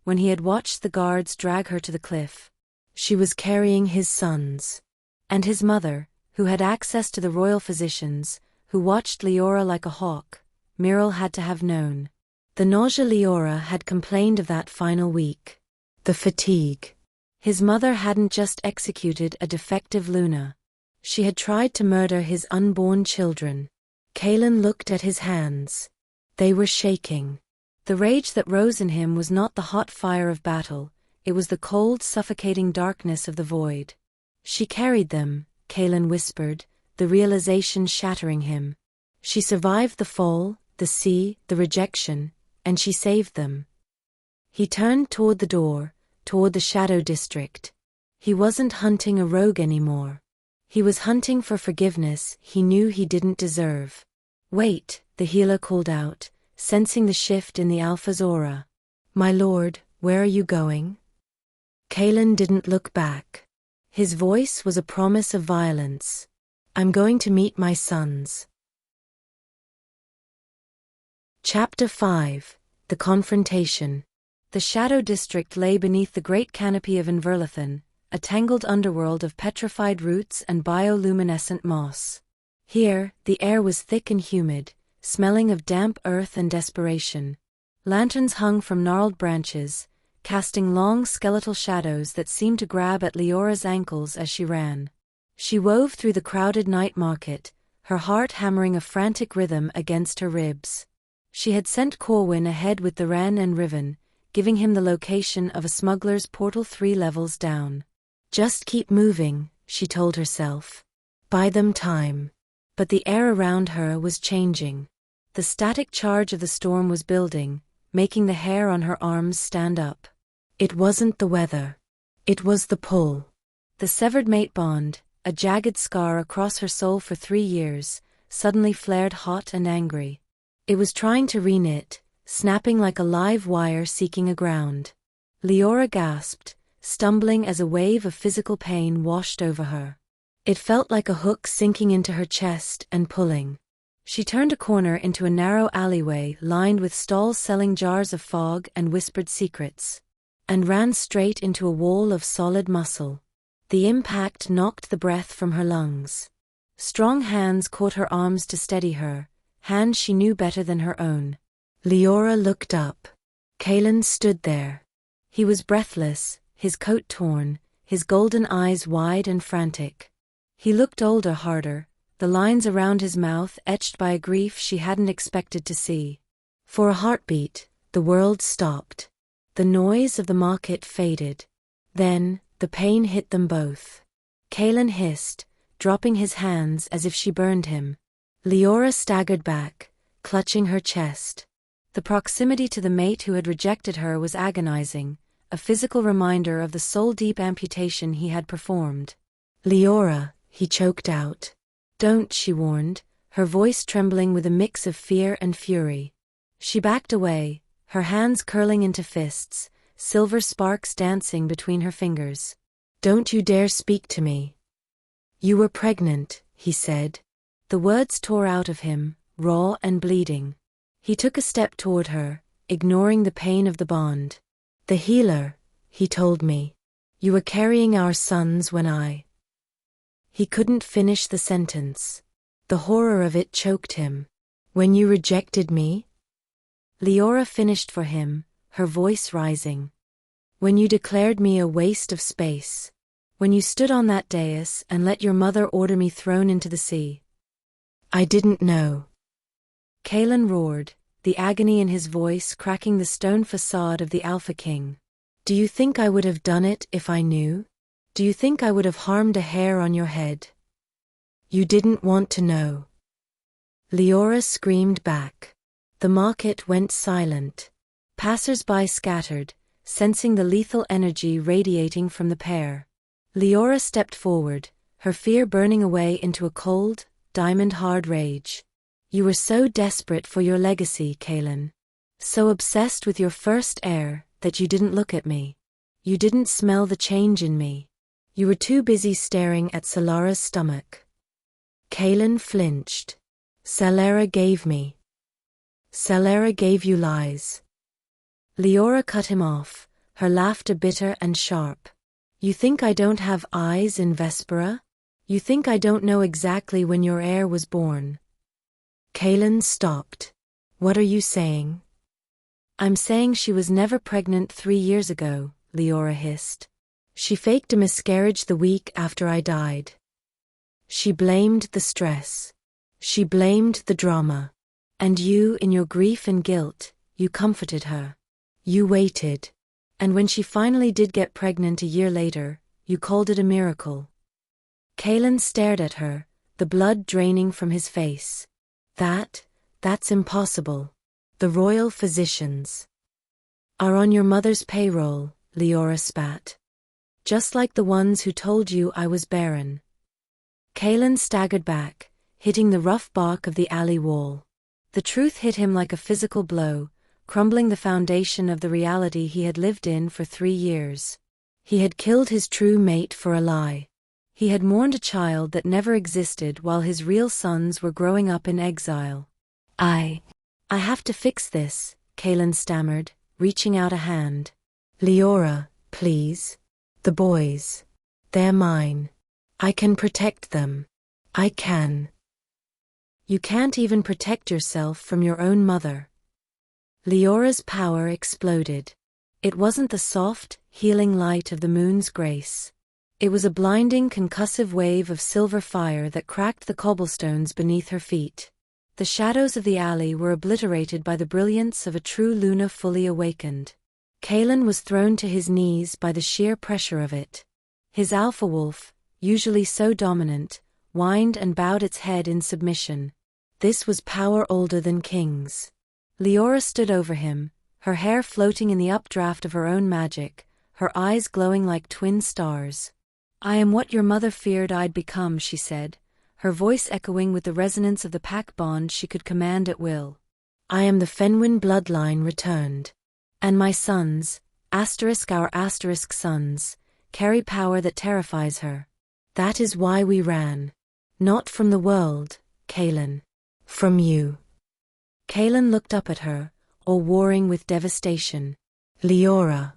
when he had watched the guards drag her to the cliff, she was carrying his sons. And his mother, who had access to the royal physicians, who watched Leora like a hawk, Myrrel had to have known. The nausea Leora had complained of that final week. The fatigue. His mother hadn't just executed a defective Luna. She had tried to murder his unborn children. Kaelin looked at his hands. They were shaking. The rage that rose in him was not the hot fire of battle, it was the cold, suffocating darkness of the void. She carried them, Kaelin whispered, the realization shattering him. She survived the fall, the sea, the rejection, and she saved them. He turned toward the door, toward the Shadow District. He wasn't hunting a rogue anymore. He was hunting for forgiveness he knew he didn't deserve. Wait, the healer called out, sensing the shift in the Alpha's aura. My lord, where are you going? Kaelin didn't look back. His voice was a promise of violence. I'm going to meet my sons. Chapter 5. The Confrontation. The Shadow District lay beneath the great canopy of Inverlithen, a tangled underworld of petrified roots and bioluminescent moss. Here, the air was thick and humid, smelling of damp earth and desperation. Lanterns hung from gnarled branches, casting long skeletal shadows that seemed to grab at Leora's ankles as she ran. She wove through the crowded night market, her heart hammering a frantic rhythm against her ribs. She had sent Corwin ahead with the Wren and Riven, giving him the location of a smuggler's portal 3 levels down. Just keep moving, she told herself. Buy them time. But the air around her was changing. The static charge of the storm was building, making the hair on her arms stand up. It wasn't the weather. It was the pull. The severed mate bond, a jagged scar across her soul for 3 years, suddenly flared hot and angry. It was trying to reknit, snapping like a live wire seeking a ground. Leora gasped, stumbling as a wave of physical pain washed over her. It felt like a hook sinking into her chest and pulling. She turned a corner into a narrow alleyway lined with stalls selling jars of fog and whispered secrets, and ran straight into a wall of solid muscle. The impact knocked the breath from her lungs. Strong hands caught her arms to steady her, hands she knew better than her own. Leora looked up. Kaelin stood there. He was breathless, his coat torn, his golden eyes wide and frantic. He looked older, harder, the lines around his mouth etched by a grief she hadn't expected to see. For a heartbeat, the world stopped. The noise of the market faded. Then, the pain hit them both. Kaelin hissed, dropping his hands as if she burned him. Leora staggered back, clutching her chest. The proximity to the mate who had rejected her was agonizing, a physical reminder of the soul-deep amputation he had performed. Leora, he choked out. Don't, she warned, her voice trembling with a mix of fear and fury. She backed away, her hands curling into fists, silver sparks dancing between her fingers. Don't you dare speak to me. You were pregnant, he said. The words tore out of him, raw and bleeding. He took a step toward her, ignoring the pain of the bond. The healer, he told me. You were carrying our sons when I... He couldn't finish the sentence. The horror of it choked him. When you rejected me? Leora finished for him, her voice rising. When you declared me a waste of space. When you stood on that dais and let your mother order me thrown into the sea. I didn't know. Kaelin roared, the agony in his voice cracking the stone facade of the Alpha King. Do you think I would have done it if I knew? Do you think I would have harmed a hair on your head? You didn't want to know. Leora screamed back. The market went silent. Passers-by scattered, sensing the lethal energy radiating from the pair. Leora stepped forward, her fear burning away into a cold, diamond-hard rage. You were so desperate for your legacy, Kaelin. So obsessed with your first heir that you didn't look at me. You didn't smell the change in me. You were too busy staring at Solara's stomach. Kaelin flinched. Solara gave me. Celera gave you lies. Leora cut him off, her laughter bitter and sharp. You think I don't have eyes in Vespera? You think I don't know exactly when your heir was born? Kaelin stopped. What are you saying? I'm saying she was never pregnant 3 years ago, Leora hissed. She faked a miscarriage the week after I died. She blamed the stress. She blamed the drama. And you, in your grief and guilt, you comforted her. You waited. And when she finally did get pregnant a year later, you called it a miracle. Kaelin stared at her, the blood draining from his face. That's impossible. The royal physicians are on your mother's payroll, Leora spat. Just like the ones who told you I was barren. Kaelin staggered back, hitting the rough bark of the alley wall. The truth hit him like a physical blow, crumbling the foundation of the reality he had lived in for 3 years. He had killed his true mate for a lie. He had mourned a child that never existed while his real sons were growing up in exile. I have to fix this, Kaelin stammered, reaching out a hand. Leora, please. The boys. They're mine. I can protect them. I can. You can't even protect yourself from your own mother. Leora's power exploded. It wasn't the soft, healing light of the moon's grace. It was a blinding, concussive wave of silver fire that cracked the cobblestones beneath her feet. The shadows of the alley were obliterated by the brilliance of a true Luna fully awakened. Kaelin was thrown to his knees by the sheer pressure of it. His alpha wolf, usually so dominant, whined and bowed its head in submission. This was power older than kings. Leora stood over him, her hair floating in the updraft of her own magic, her eyes glowing like twin stars. I am what your mother feared I'd become, she said, her voice echoing with the resonance of the pack bond she could command at will. I am the Fenwin bloodline returned. And my sons, our sons, carry power that terrifies her. That is why we ran. Not from the world, Kaelin. From you. Kaelin looked up at her, all warring with devastation. Leora.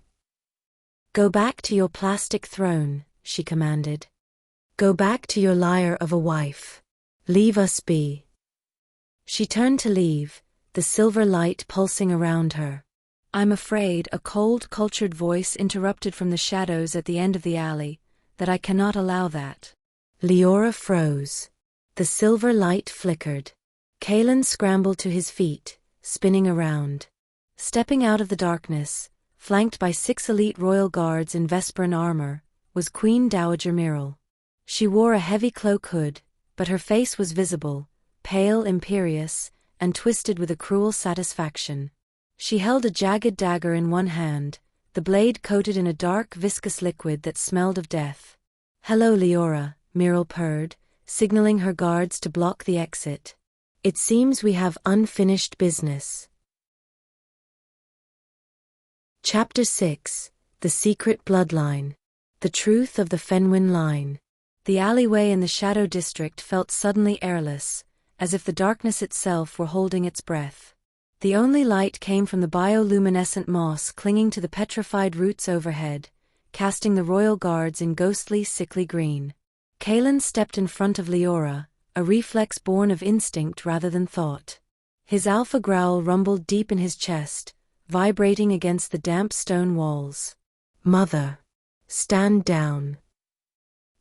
Go back to your plastic throne, she commanded. Go back to your liar of a wife. Leave us be. She turned to leave, the silver light pulsing around her. I'm afraid, a cold, cultured voice interrupted from the shadows at the end of the alley, that I cannot allow that. Leora froze. The silver light flickered. Kaelin scrambled to his feet, spinning around. Stepping out of the darkness, flanked by 6 elite royal guards in Vesperan armor, was Queen Dowager Myril. She wore a heavy cloak hood, but her face was visible, pale, imperious, and twisted with a cruel satisfaction. She held a jagged dagger in one hand, the blade coated in a dark, viscous liquid that smelled of death. Hello, Leora, Myril purred, signaling her guards to block the exit. It seems we have unfinished business. Chapter 6: The Secret Bloodline. The Truth of the Fenwin Line. The alleyway in the Shadow District felt suddenly airless, as if the darkness itself were holding its breath. The only light came from the bioluminescent moss clinging to the petrified roots overhead, casting the royal guards in ghostly, sickly green. Kaelin stepped in front of Leora, a reflex born of instinct rather than thought. His alpha growl rumbled deep in his chest, vibrating against the damp stone walls. Mother. Stand down.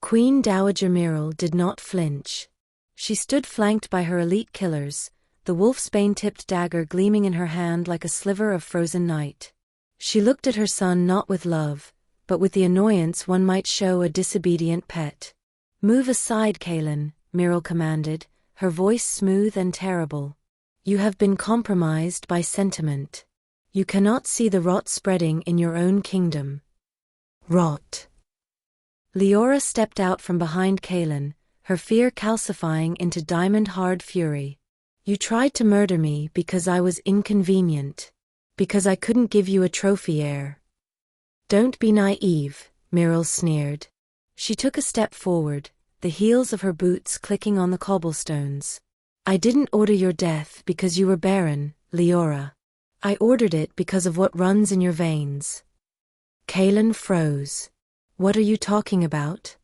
Queen Dowager Myril did not flinch. She stood flanked by her elite killers, the wolfsbane-tipped dagger gleaming in her hand like a sliver of frozen night. She looked at her son not with love, but with the annoyance one might show a disobedient pet. Move aside, Kaelin, Myril commanded, her voice smooth and terrible. You have been compromised by sentiment. You cannot see the rot spreading in your own kingdom. Rot. Leora stepped out from behind Kaelin, her fear calcifying into diamond-hard fury. You tried to murder me because I was inconvenient. Because I couldn't give you a trophy heir. Don't be naive, Myril sneered. She took a step forward, the heels of her boots clicking on the cobblestones. I didn't order your death because you were barren, Leora. I ordered it because of what runs in your veins. Kaelin froze. What are you talking about?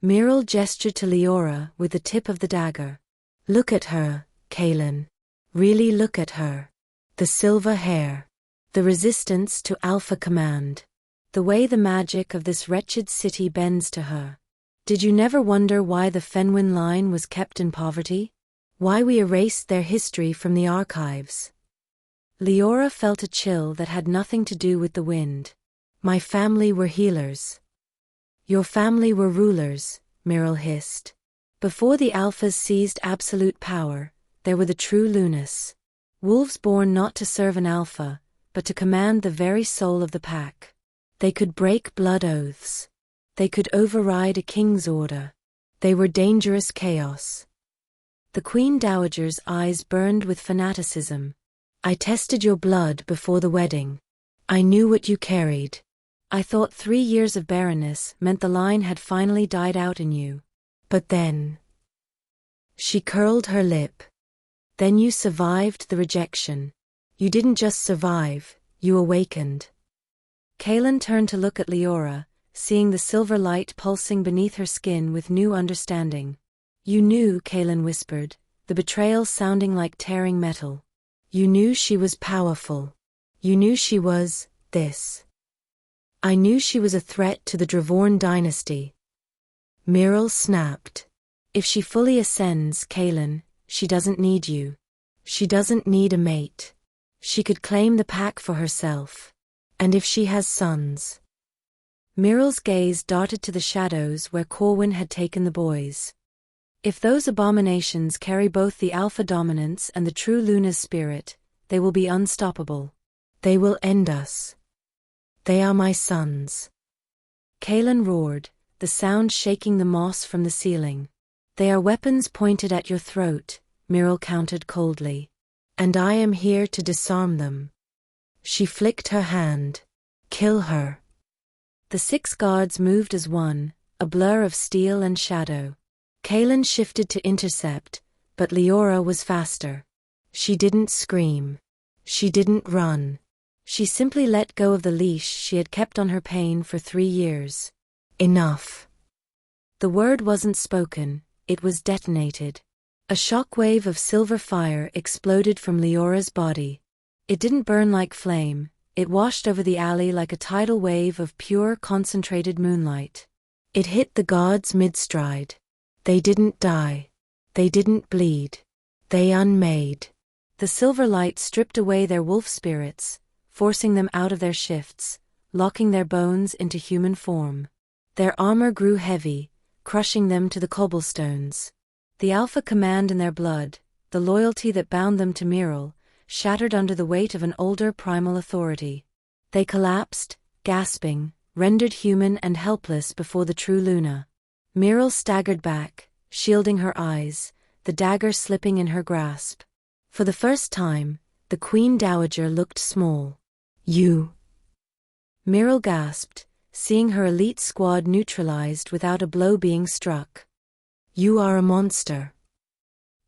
Myrrel gestured to Leora with the tip of the dagger. Look at her, Kaelin. Really look at her. The silver hair. The resistance to Alpha command. The way the magic of this wretched city bends to her. Did you never wonder why the Fenwin line was kept in poverty? Why we erased their history from the archives? Leora felt a chill that had nothing to do with the wind. My family were healers. Your family were rulers, Myrrel hissed. Before the Alphas seized absolute power, there were the true Lunas. Wolves born not to serve an Alpha, but to command the very soul of the pack. They could break blood oaths. They could override a king's order. They were dangerous chaos. The Queen Dowager's eyes burned with fanaticism. I tested your blood before the wedding. I knew what you carried. I thought 3 years of barrenness meant the line had finally died out in you. But then... She curled her lip. Then you survived the rejection. You didn't just survive, you awakened. Kaelin turned to look at Leora, seeing the silver light pulsing beneath her skin with new understanding. You knew, Kaelin whispered, the betrayal sounding like tearing metal. You knew she was powerful. You knew she was, this. I knew she was a threat to the Dravorn dynasty. Myrrel snapped. If she fully ascends, Kaelin, she doesn't need you. She doesn't need a mate. She could claim the pack for herself. And if she has sons... Myrrel's gaze darted to the shadows where Corwin had taken the boys. If those abominations carry both the Alpha dominance and the true Luna's spirit, they will be unstoppable. They will end us. They are my sons. Kaelin roared, the sound shaking the moss from the ceiling. They are weapons pointed at your throat, Myrrel countered coldly. And I am here to disarm them. She flicked her hand. Kill her. The 6 guards moved as one, a blur of steel and shadow. Kaelin shifted to intercept, but Leora was faster. She didn't scream. She didn't run. She simply let go of the leash she had kept on her pain for 3 years. Enough. The word wasn't spoken, it was detonated. A shockwave of silver fire exploded from Leora's body. It didn't burn like flame, it washed over the alley like a tidal wave of pure concentrated moonlight. It hit the gods mid-stride. They didn't die. They didn't bleed. They unmade. The silver light stripped away their wolf spirits, forcing them out of their shifts, locking their bones into human form. Their armor grew heavy, crushing them to the cobblestones. The Alpha command in their blood, the loyalty that bound them to Myrrel, shattered under the weight of an older primal authority. They collapsed, gasping, rendered human and helpless before the true Luna. Myrrel staggered back, shielding her eyes, the dagger slipping in her grasp. For the first time, the Queen Dowager looked small. You. Myrrel gasped, seeing her elite squad neutralized without a blow being struck. You are a monster.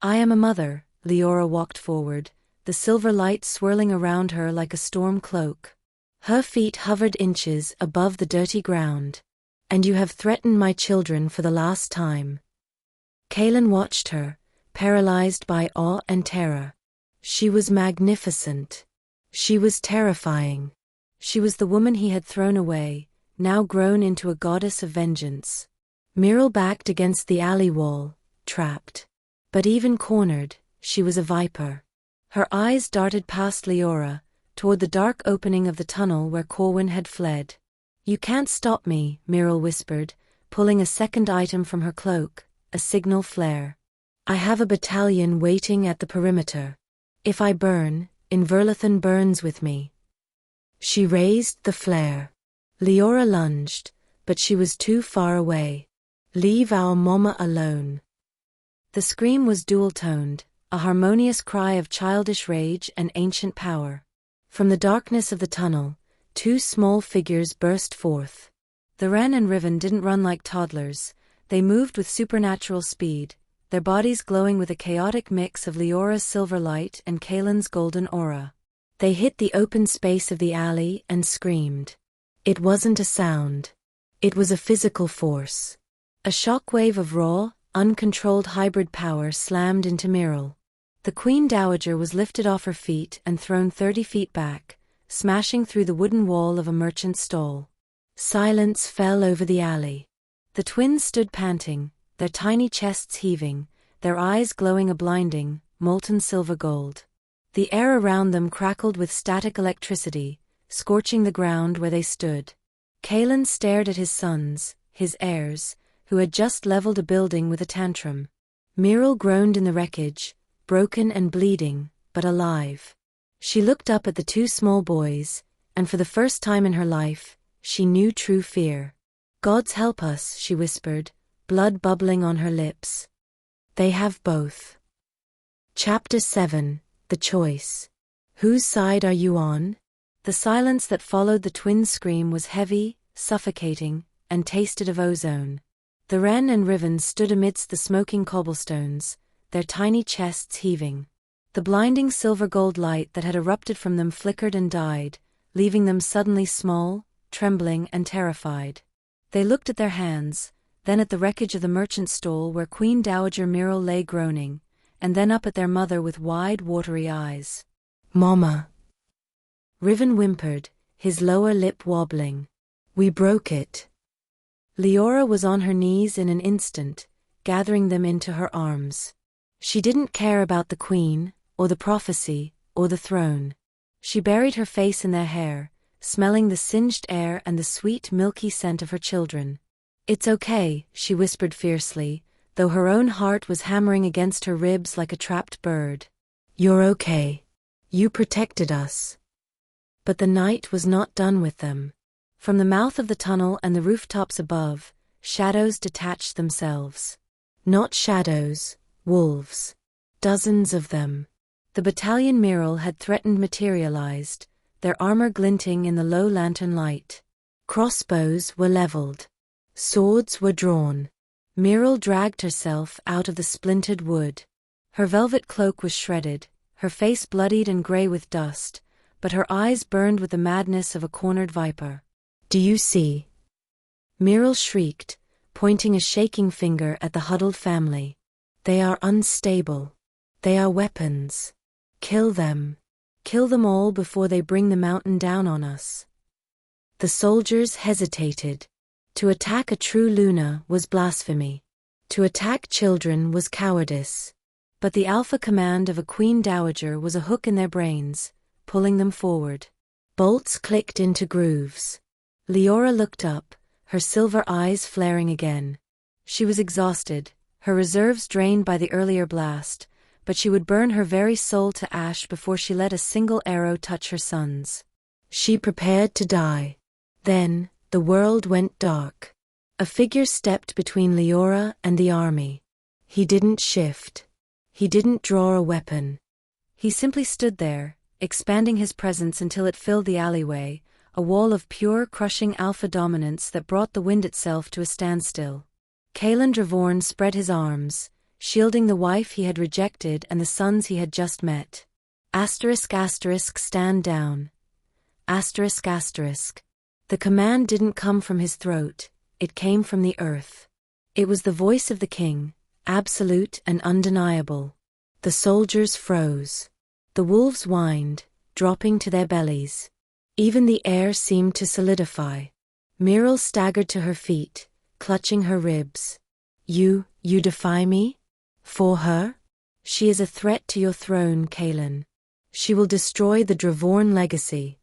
I am a mother, Leora walked forward, the silver light swirling around her like a storm cloak. Her feet hovered inches above the dirty ground. And you have threatened my children for the last time. Kaelin watched her, paralyzed by awe and terror. She was magnificent. She was terrifying. She was the woman he had thrown away, now grown into a goddess of vengeance. Myrrel backed against the alley wall, trapped. But even cornered, she was a viper. Her eyes darted past Leora, toward the dark opening of the tunnel where Corwin had fled. You can't stop me, Myrrel whispered, pulling a second item from her cloak, a signal flare. I have a battalion waiting at the perimeter. If I burn, Inverlithen burns with me. She raised the flare. Leora lunged, but she was too far away. Leave our mama alone. The scream was dual-toned, a harmonious cry of childish rage and ancient power. From the darkness of the tunnel, 2 small figures burst forth. The Ren and Riven didn't run like toddlers, they moved with supernatural speed, their bodies glowing with a chaotic mix of Leora's silver light and Kaelin's golden aura. They hit the open space of the alley and screamed. It wasn't a sound. It was a physical force. A shockwave of raw, uncontrolled hybrid power slammed into Myril. The Queen Dowager was lifted off her feet and thrown 30 feet back, smashing through the wooden wall of a merchant's stall. Silence fell over the alley. The twins stood panting, their tiny chests heaving, their eyes glowing a blinding, molten silver gold. The air around them crackled with static electricity, scorching the ground where they stood. Kaelin stared at his sons, his heirs, who had just leveled a building with a tantrum. Myril groaned in the wreckage, broken and bleeding, but alive. She looked up at the two small boys, and for the first time in her life, she knew true fear. "Gods help us," she whispered, blood bubbling on her lips. They have both. Chapter 7, The Choice. Whose side are you on? The silence that followed the twins' scream was heavy, suffocating, and tasted of ozone. The Wren and Riven stood amidst the smoking cobblestones, their tiny chests heaving. The blinding silver-gold light that had erupted from them flickered and died, leaving them suddenly small, trembling and terrified. They looked at their hands, then at the wreckage of the merchant stall where Queen Dowager Myril lay groaning, and then up at their mother with wide, watery eyes. "Mama," Riven whimpered, his lower lip wobbling. "We broke it." Leora was on her knees in an instant, gathering them into her arms. She didn't care about the queen, or the prophecy, or the throne. She buried her face in their hair, smelling the singed air and the sweet milky scent of her children. "It's okay," she whispered fiercely, though her own heart was hammering against her ribs like a trapped bird. "You're okay. You protected us." But the night was not done with them. From the mouth of the tunnel and the rooftops above, shadows detached themselves. Not shadows, wolves. Dozens of them. The battalion Myril had threatened materialized, their armor glinting in the low lantern light. Crossbows were leveled. Swords were drawn. Myril dragged herself out of the splintered wood. Her velvet cloak was shredded, her face bloodied and gray with dust, but her eyes burned with the madness of a cornered viper. "Do you see?" Myril shrieked, pointing a shaking finger at the huddled family. "They are unstable. They are weapons. Kill them. Kill them all before they bring the mountain down on us." The soldiers hesitated. To attack a true Luna was blasphemy. To attack children was cowardice. But the alpha command of a Queen Dowager was a hook in their brains, pulling them forward. Bolts clicked into grooves. Leora looked up, her silver eyes flaring again. She was exhausted, her reserves drained by the earlier blast, but she would burn her very soul to ash before she let a single arrow touch her sons. She prepared to die. Then, the world went dark. A figure stepped between Leora and the army. He didn't shift. He didn't draw a weapon. He simply stood there, expanding his presence until it filled the alleyway, a wall of pure, crushing alpha dominance that brought the wind itself to a standstill. Kaelin Dravorn spread his arms, shielding the wife he had rejected and the sons he had just met. Stand down. The command didn't come from his throat, it came from the earth. It was the voice of the king, absolute and undeniable. The soldiers froze. The wolves whined, dropping to their bellies. Even the air seemed to solidify. Myril staggered to her feet, clutching her ribs. You defy me? For her? She is a threat to your throne, Kaelin. She will destroy the Dravorn legacy.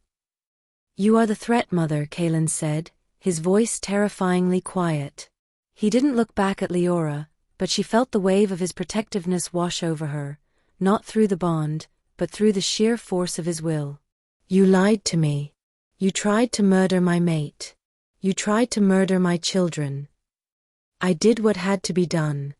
You are the threat, Mother, Kaelin said, his voice terrifyingly quiet. He didn't look back at Leora, but she felt the wave of his protectiveness wash over her, not through the bond, but through the sheer force of his will. You lied to me. You tried to murder my mate. You tried to murder my children. I did what had to be done.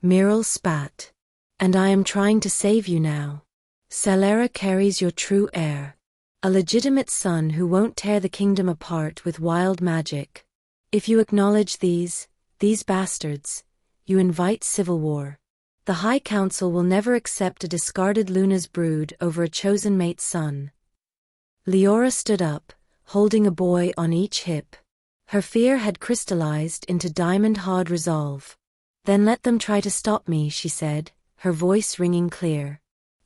Myril spat. And I am trying to save you now. Celera carries your true heir. A legitimate son who won't tear the kingdom apart with wild magic. If you acknowledge these bastards, you invite civil war. The High Council will never accept a discarded Luna's brood over a chosen mate's son. Leora stood up, holding a boy on each hip. Her fear had crystallized into diamond-hard resolve. Then let them try to stop me, she said, her voice ringing clear.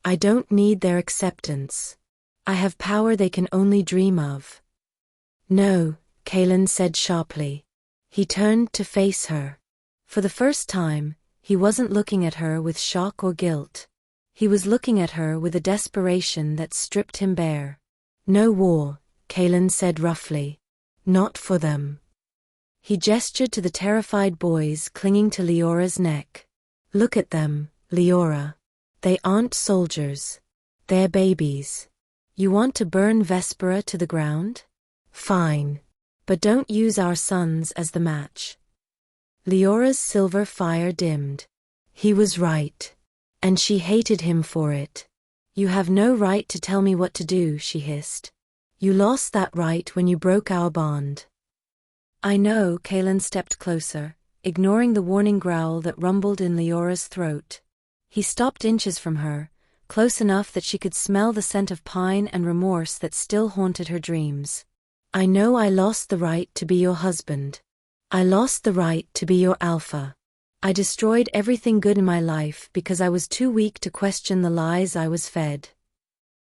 I don't need their acceptance. I have power they can only dream of. No, Kaelin said sharply. He turned to face her. For the first time, he wasn't looking at her with shock or guilt. He was looking at her with a desperation that stripped him bare. No war, Kaelin said roughly. Not for them. He gestured to the terrified boys clinging to Leora's neck. Look at them, Leora. They aren't soldiers. They're babies. You want to burn Vespera to the ground? Fine. But don't use our sons as the match. Leora's silver fire dimmed. He was right. And she hated him for it. You have no right to tell me what to do, she hissed. You lost that right when you broke our bond. I know, Kaelin stepped closer, ignoring the warning growl that rumbled in Leora's throat. He stopped inches from her, close enough that she could smell the scent of pine and remorse that still haunted her dreams. I know I lost the right to be your husband. I lost the right to be your alpha. I destroyed everything good in my life because I was too weak to question the lies I was fed.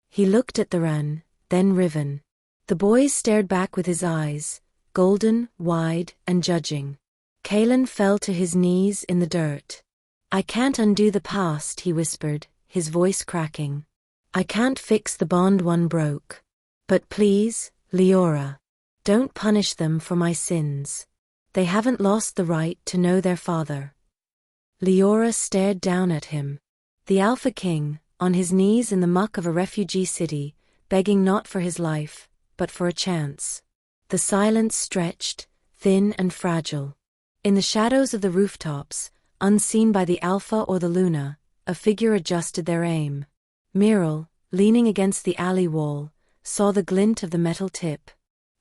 He looked at Theran, then Riven. The boys stared back with his eyes, golden, wide, and judging. Kaelin fell to his knees in the dirt. I can't undo the past, he whispered, his voice cracking. I can't fix the bond one broke. But please, Leora, don't punish them for my sins. They haven't lost the right to know their father. Leora stared down at him. The Alpha King, on his knees in the muck of a refugee city, begging not for his life, but for a chance. The silence stretched, thin and fragile. In the shadows of the rooftops, unseen by the Alpha or the Luna, a figure adjusted their aim. Myril, leaning against the alley wall, saw the glint of the metal tip.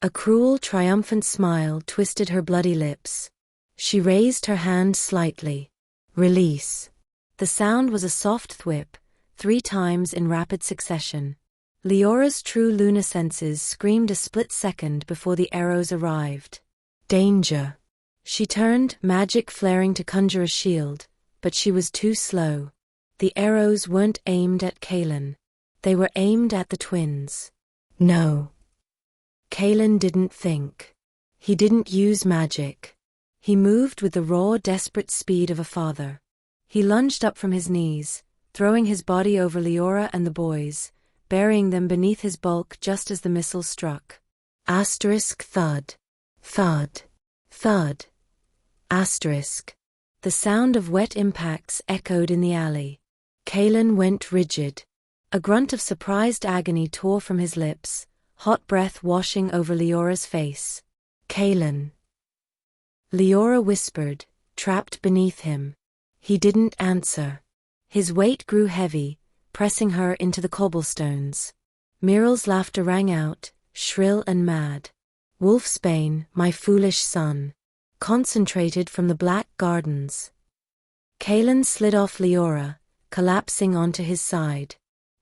A cruel, triumphant smile twisted her bloody lips. She raised her hand slightly. Release. The sound was a soft thwip, 3 times in rapid succession. Leora's true Luna senses screamed a split second before the arrows arrived. Danger. She turned, magic flaring to conjure a shield, but she was too slow. The arrows weren't aimed at Kaelin. They were aimed at the twins. No. Kaelin didn't think. He didn't use magic. He moved with the raw, desperate speed of a father. He lunged up from his knees, throwing his body over Leora and the boys, burying them beneath his bulk just as the missile struck. Asterisk thud. Thud. Thud. Asterisk. The sound of wet impacts echoed in the alley. Kaelin went rigid. A grunt of surprised agony tore from his lips, hot breath washing over Leora's face. Kaelin. Leora whispered, trapped beneath him. He didn't answer. His weight grew heavy, pressing her into the cobblestones. Myril's laughter rang out, shrill and mad. Wolfsbane, my foolish son. Concentrated from the black gardens. Kaelin slid off Leora, collapsing onto his side.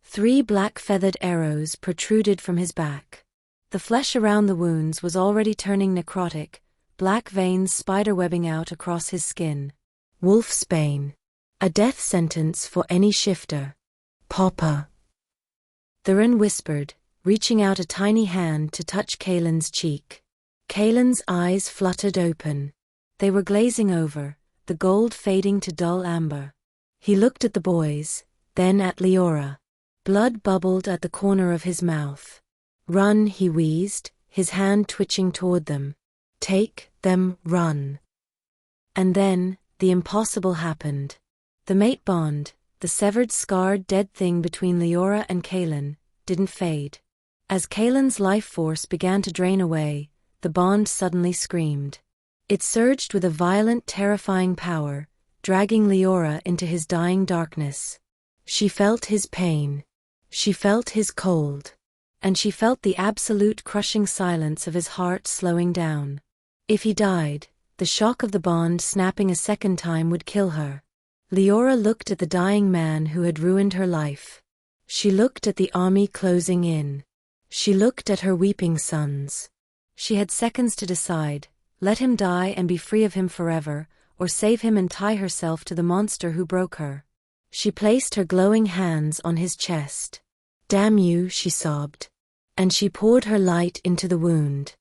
3 black feathered arrows protruded from his back. The flesh around the wounds was already turning necrotic, black veins spiderwebbing out across his skin. Wolfsbane. A death sentence for any shifter. Papa. Theran whispered, reaching out a tiny hand to touch Kaelin's cheek. Kaelin's eyes fluttered open. They were glazing over, the gold fading to dull amber. He looked at the boys, then at Leora. Blood bubbled at the corner of his mouth. Run, he wheezed, his hand twitching toward them. Take them, run. And then, the impossible happened. The mate bond, the severed, scarred, dead thing between Leora and Kaelin, didn't fade. As Kaelin's life force began to drain away, the bond suddenly screamed. It surged with a violent, terrifying power, dragging Leora into his dying darkness. She felt his pain. She felt his cold. And she felt the absolute crushing silence of his heart slowing down. If he died, The shock of the bond snapping a second time would kill her. Leora looked at the dying man who had ruined her life. She looked at the army closing in. She looked at her weeping sons. She had seconds to decide, let him die and be free of him forever, or save him and tie herself to the monster who broke her. She placed her glowing hands on his chest. "Damn you," she sobbed. And she poured her light into the wound.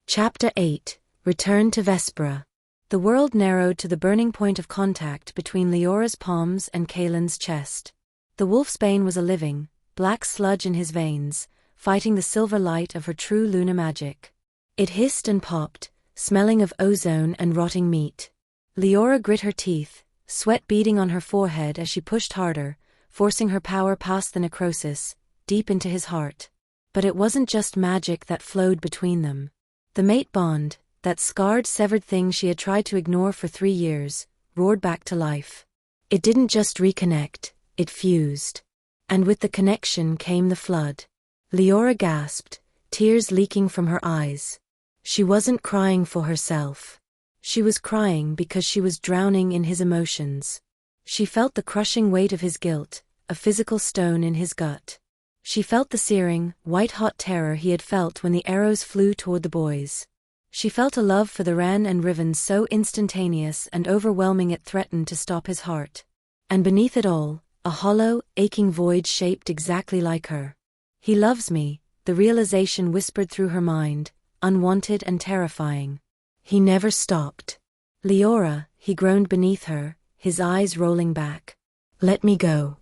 Chapter 8. Return to Vespera. The world narrowed to the burning point of contact between Leora's palms and Kaelin's chest. The wolfsbane was a living, black sludge in his veins, fighting the silver light of her true Luna magic. It hissed and popped, smelling of ozone and rotting meat. Leora grit her teeth, sweat beading on her forehead as she pushed harder, forcing her power past the necrosis, deep into his heart. But it wasn't just magic that flowed between them. The mate bond, that scarred, severed thing she had tried to ignore for 3 years, roared back to life. It didn't just reconnect, it fused. And with the connection came the flood. Leora gasped, tears leaking from her eyes. She wasn't crying for herself. She was crying because she was drowning in his emotions. She felt the crushing weight of his guilt, a physical stone in his gut. She felt the searing, white-hot terror he had felt when the arrows flew toward the boys. She felt a love for the Ren and Riven so instantaneous and overwhelming it threatened to stop his heart. And beneath it all, a hollow, aching void shaped exactly like her. "He loves me," the realization whispered through her mind, unwanted and terrifying. He never stopped. "Leora," he groaned beneath her, his eyes rolling back. "Let me go."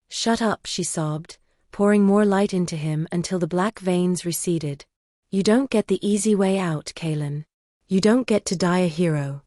"Shut up," she sobbed, pouring more light into him until the black veins receded. "You don't get the easy way out, Kaelin. You don't get to die a hero."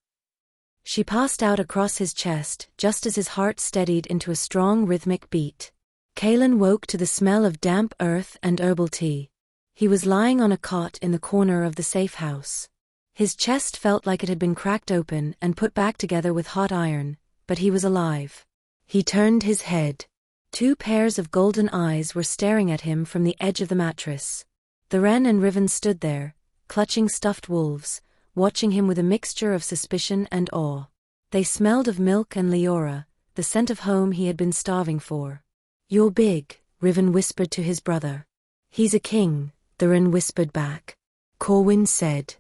She passed out across his chest just as his heart steadied into a strong rhythmic beat. Kaelin woke to the smell of damp earth and herbal tea. He was lying on a cot in the corner of the safe house. His chest felt like it had been cracked open and put back together with hot iron, but he was alive. He turned his head. 2 pairs of golden eyes were staring at him from the edge of the mattress. The Ren and Riven stood there, clutching stuffed wolves, watching him with a mixture of suspicion and awe. They smelled of milk and Leora, the scent of home he had been starving for. "You're big," Riven whispered to his brother. "He's a king," the Ren whispered back. Corwin said.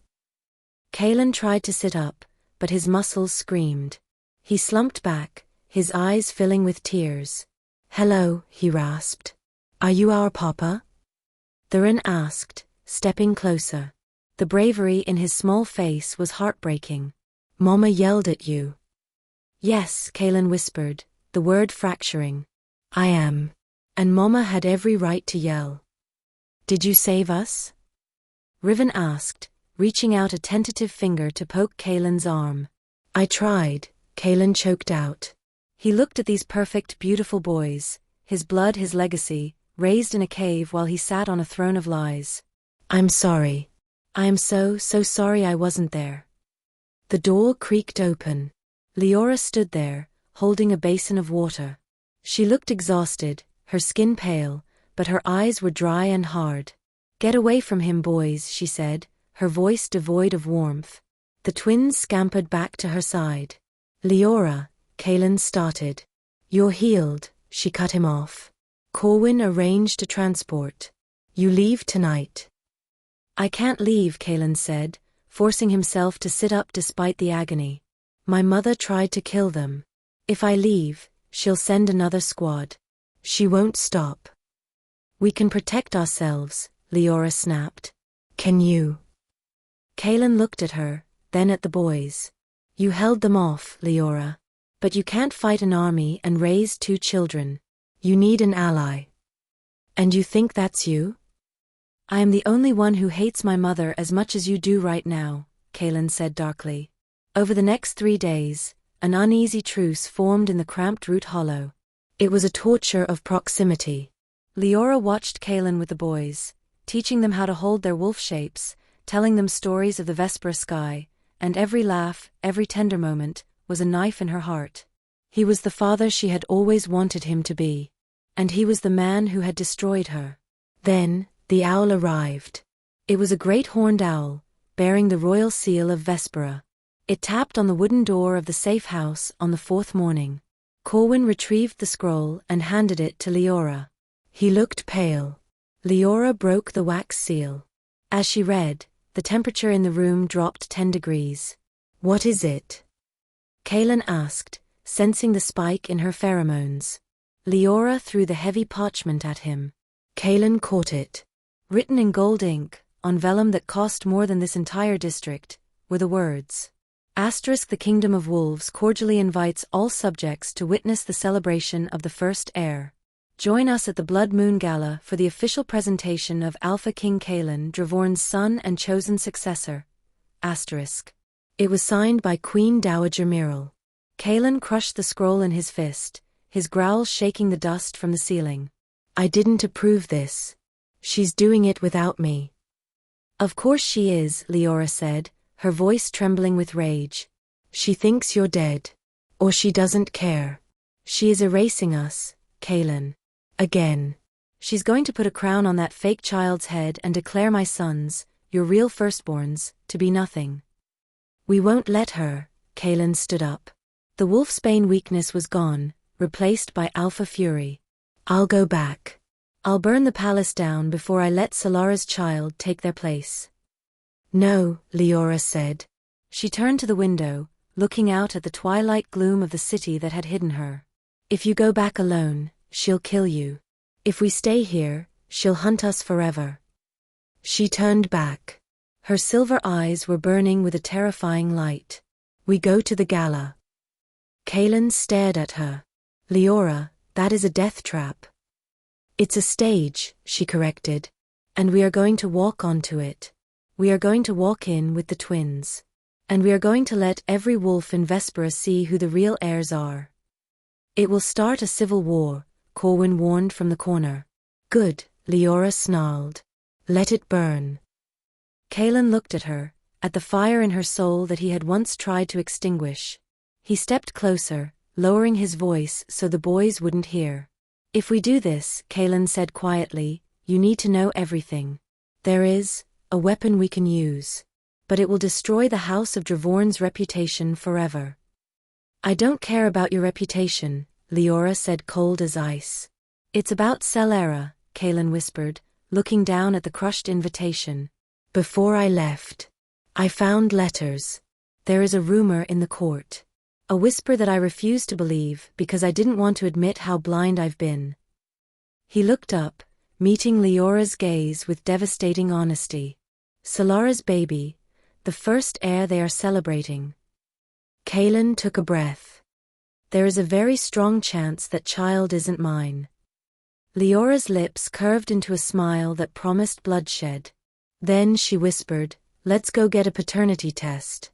Kaelin tried to sit up, but his muscles screamed. He slumped back, his eyes filling with tears. "Hello," he rasped. "Are you our papa?" The Ren asked, stepping closer. The bravery in his small face was heartbreaking. "Mama yelled at you." "Yes," Kaelin whispered, the word fracturing. "I am. And Mama had every right to yell." "Did you save us?" Riven asked, reaching out a tentative finger to poke Kaelin's arm. "I tried," Kaelin choked out. He looked at these perfect, beautiful boys, his blood his legacy, raised in a cave while he sat on a throne of lies. "I'm sorry. I am so sorry I wasn't there." The door creaked open. Leora stood there, holding a basin of water. She looked exhausted, her skin pale, but her eyes were dry and hard. "Get away from him, boys," she said, her voice devoid of warmth. The twins scampered back to her side. "Leora," Kaelin started. "You're healed," she cut him off. Corwin arranged a transport. "You leave tonight." "I can't leave," Kaelin said, forcing himself to sit up despite the agony. "My mother tried to kill them. If I leave, she'll send another squad. She won't stop." "We can protect ourselves," Leora snapped. "Can you?" Kaelin looked at her, then at the boys. "You held them off, Leora. But you can't fight an army and raise 2 children. You need an ally." "And you think that's you?" "I am the only one who hates my mother as much as you do right now," Kaelin said darkly. Over the next 3 days, an uneasy truce formed in the cramped root hollow. It was a torture of proximity. Leora watched Kaelin with the boys, teaching them how to hold their wolf shapes, telling them stories of the Vespera sky, and every laugh, every tender moment, was a knife in her heart. He was the father she had always wanted him to be. And he was the man who had destroyed her. Then, the owl arrived. It was a great horned owl, bearing the royal seal of Vespera. It tapped on the wooden door of the safe house on the fourth morning. Corwin retrieved the scroll and handed it to Leora. He looked pale. Leora broke the wax seal. As she read, the temperature in the room dropped 10 degrees. "What is it?" Kaelin asked, sensing the spike in her pheromones. Leora threw the heavy parchment at him. Kaelin caught it. Written in gold ink, on vellum that cost more than this entire district, were the words, "*The Kingdom of Wolves cordially invites all subjects to witness the celebration of the first heir. Join us at the Blood Moon Gala for the official presentation of Alpha King Kaelin Dravorn's son and chosen successor. It was signed by Queen Dowager Myril." Kaelin crushed the scroll in his fist, his growls shaking the dust from the ceiling. "I didn't approve this. She's doing it without me." "Of course she is," Leora said, her voice trembling with rage. "She thinks you're dead. Or she doesn't care. She is erasing us, Kaelin. Again. She's going to put a crown on that fake child's head and declare my sons, your real firstborns, to be nothing." "We won't let her." Kaelin stood up. The wolfsbane weakness was gone, replaced by alpha fury. "I'll go back. I'll burn the palace down before I let Solara's child take their place." "No," Leora said. She turned to the window, looking out at the twilight gloom of the city that had hidden her. "If you go back alone, she'll kill you. If we stay here, she'll hunt us forever." She turned back. Her silver eyes were burning with a terrifying light. "We go to the gala." Kaelin stared at her. "Leora, that is a death trap." "It's a stage," she corrected. "And we are going to walk onto it. We are going to walk in with the twins. And we are going to let every wolf in Vespera see who the real heirs are." "It will start a civil war," Corwin warned from the corner. "Good," Leora snarled. "Let it burn." Kaelin looked at her, at the fire in her soul that he had once tried to extinguish. He stepped closer, lowering his voice so the boys wouldn't hear. "If we do this," Kaelin said quietly, "you need to know everything. There is a weapon we can use. But it will destroy the House of Dravorn's reputation forever." "I don't care about your reputation," Leora said, cold as ice. "It's about Sollara," Kaelin whispered, looking down at the crushed invitation. "Before I left, I found letters. There is a rumor in the court. A whisper that I refuse to believe because I didn't want to admit how blind I've been." He looked up, meeting Leora's gaze with devastating honesty. "Solara's baby, the first heir they are celebrating." Kaelin took a breath. "There is a very strong chance that child isn't mine." Leora's lips curved into a smile that promised bloodshed. Then she whispered, "Let's go get a paternity test."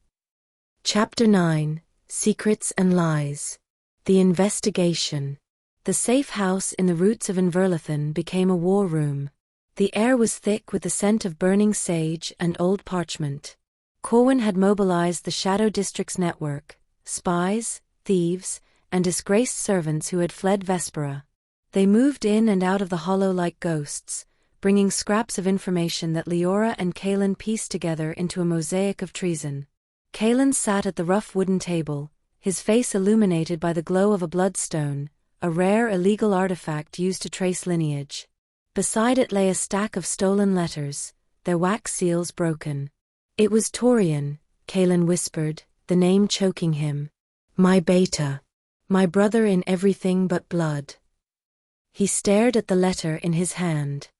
Chapter 9, Secrets and Lies. The Investigation. The safe house in the roots of Inverlithen became a war room. The air was thick with the scent of burning sage and old parchment. Corwin had mobilized the Shadow District's network, spies, thieves, and disgraced servants who had fled Vespera. They moved in and out of the hollow like ghosts, bringing scraps of information that Leora and Kaelin pieced together into a mosaic of treason. Kaelin sat at the rough wooden table, his face illuminated by the glow of a bloodstone, a rare illegal artifact used to trace lineage. Beside it lay a stack of stolen letters, their wax seals broken. "It was Torian," Kaelin whispered, the name choking him. "My beta. My brother in everything but blood." He stared at the letter in his hand.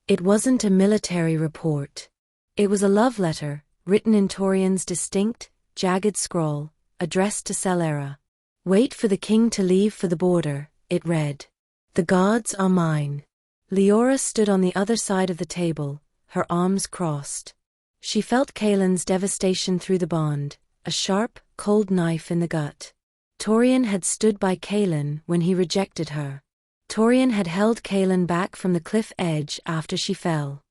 It wasn't a military report. It was a love letter, written in Torian's distinct, jagged scrawl, addressed to Sollara. "Wait for the king to leave for the border," it read. "The gods are mine." Leora stood on the other side of the table, her arms crossed. She felt Kaelin's devastation through the bond, a sharp, cold knife in the gut. Torian had stood by Kaelin when he rejected her. Torian had held Kaelin back from the cliff edge after she fell.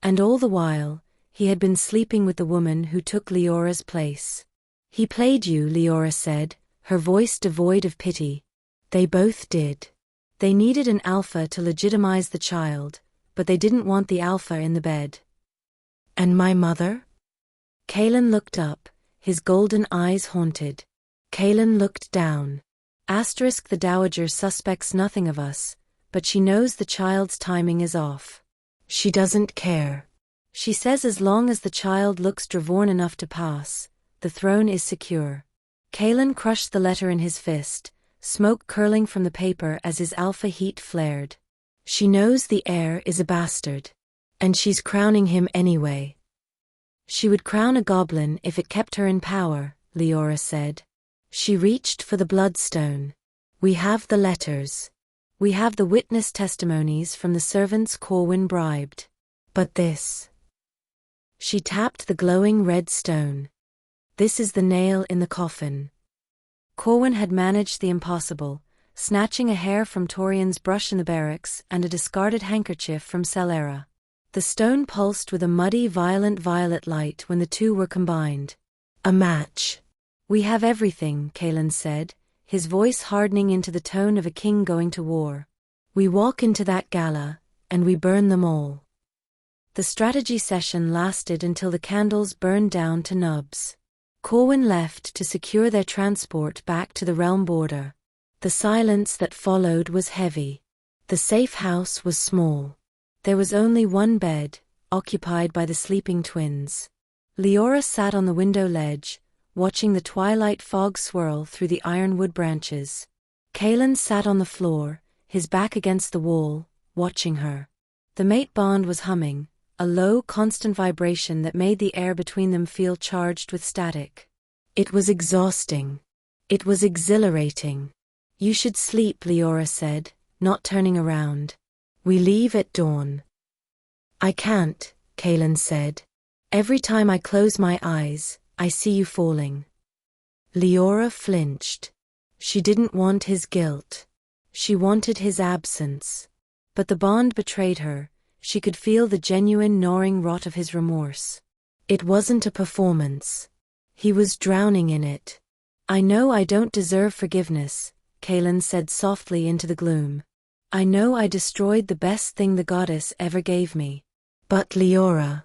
And all the while, he had been sleeping with the woman who took Leora's place. "He played you," Leora said, her voice devoid of pity. "They both did. They needed an alpha to legitimize the child, but they didn't want the alpha in the bed." "And my mother?" Kaelin looked up, his golden eyes haunted. Kaelin looked down. The Dowager suspects nothing of us, but she knows the child's timing is off. She doesn't care. She says as long as the child looks Dravorn enough to pass, the throne is secure. Kaelin crushed the letter in his fist, smoke curling from the paper as his alpha heat flared. She knows the heir is a bastard. And she's crowning him anyway. She would crown a goblin if it kept her in power, Leora said. She reached for the bloodstone. We have the letters. We have the witness testimonies from the servants Corwin bribed. But this. She tapped the glowing red stone. This is the nail in the coffin. Corwin had managed the impossible, snatching a hair from Torian's brush in the barracks and a discarded handkerchief from Celera. The stone pulsed with a muddy, violent violet light when the two were combined. A match. We have everything, Kaelin said, his voice hardening into the tone of a king going to war. We walk into that gala, and we burn them all. The strategy session lasted until the candles burned down to nubs. Corwin left to secure their transport back to the realm border. The silence that followed was heavy. The safe house was small. There was only one bed, occupied by the sleeping twins. Leora sat on the window ledge, watching the twilight fog swirl through the ironwood branches. Kaelin sat on the floor, his back against the wall, watching her. The mate bond was humming, a low, constant vibration that made the air between them feel charged with static. It was exhausting. It was exhilarating. You should sleep, Leora said, not turning around. We leave at dawn. I can't, Kaelin said. Every time I close my eyes, I see you falling. Leora flinched. She didn't want his guilt. She wanted his absence. But the bond betrayed her. She could feel the genuine gnawing rot of his remorse. It wasn't a performance. He was drowning in it. I know I don't deserve forgiveness, Kaelin said softly into the gloom. I know I destroyed the best thing the goddess ever gave me. But Leora,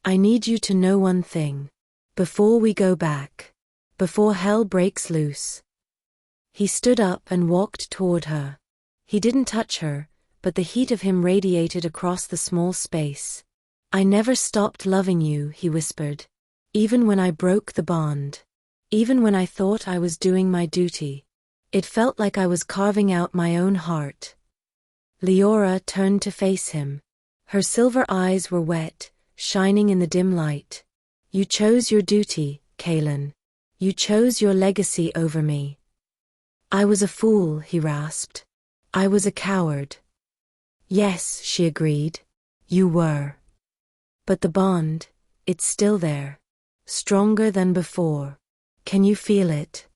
I need you to know one thing. Before we go back. Before hell breaks loose. He stood up and walked toward her. He didn't touch her, but the heat of him radiated across the small space. I never stopped loving you, he whispered. Even when I broke the bond. Even when I thought I was doing my duty. It felt like I was carving out my own heart. Leora turned to face him. Her silver eyes were wet, shining in the dim light. You chose your duty, Kaelin. You chose your legacy over me. I was a fool, he rasped. I was a coward. Yes, she agreed. You were. But the bond, it's still there. Stronger than before. Can you feel it?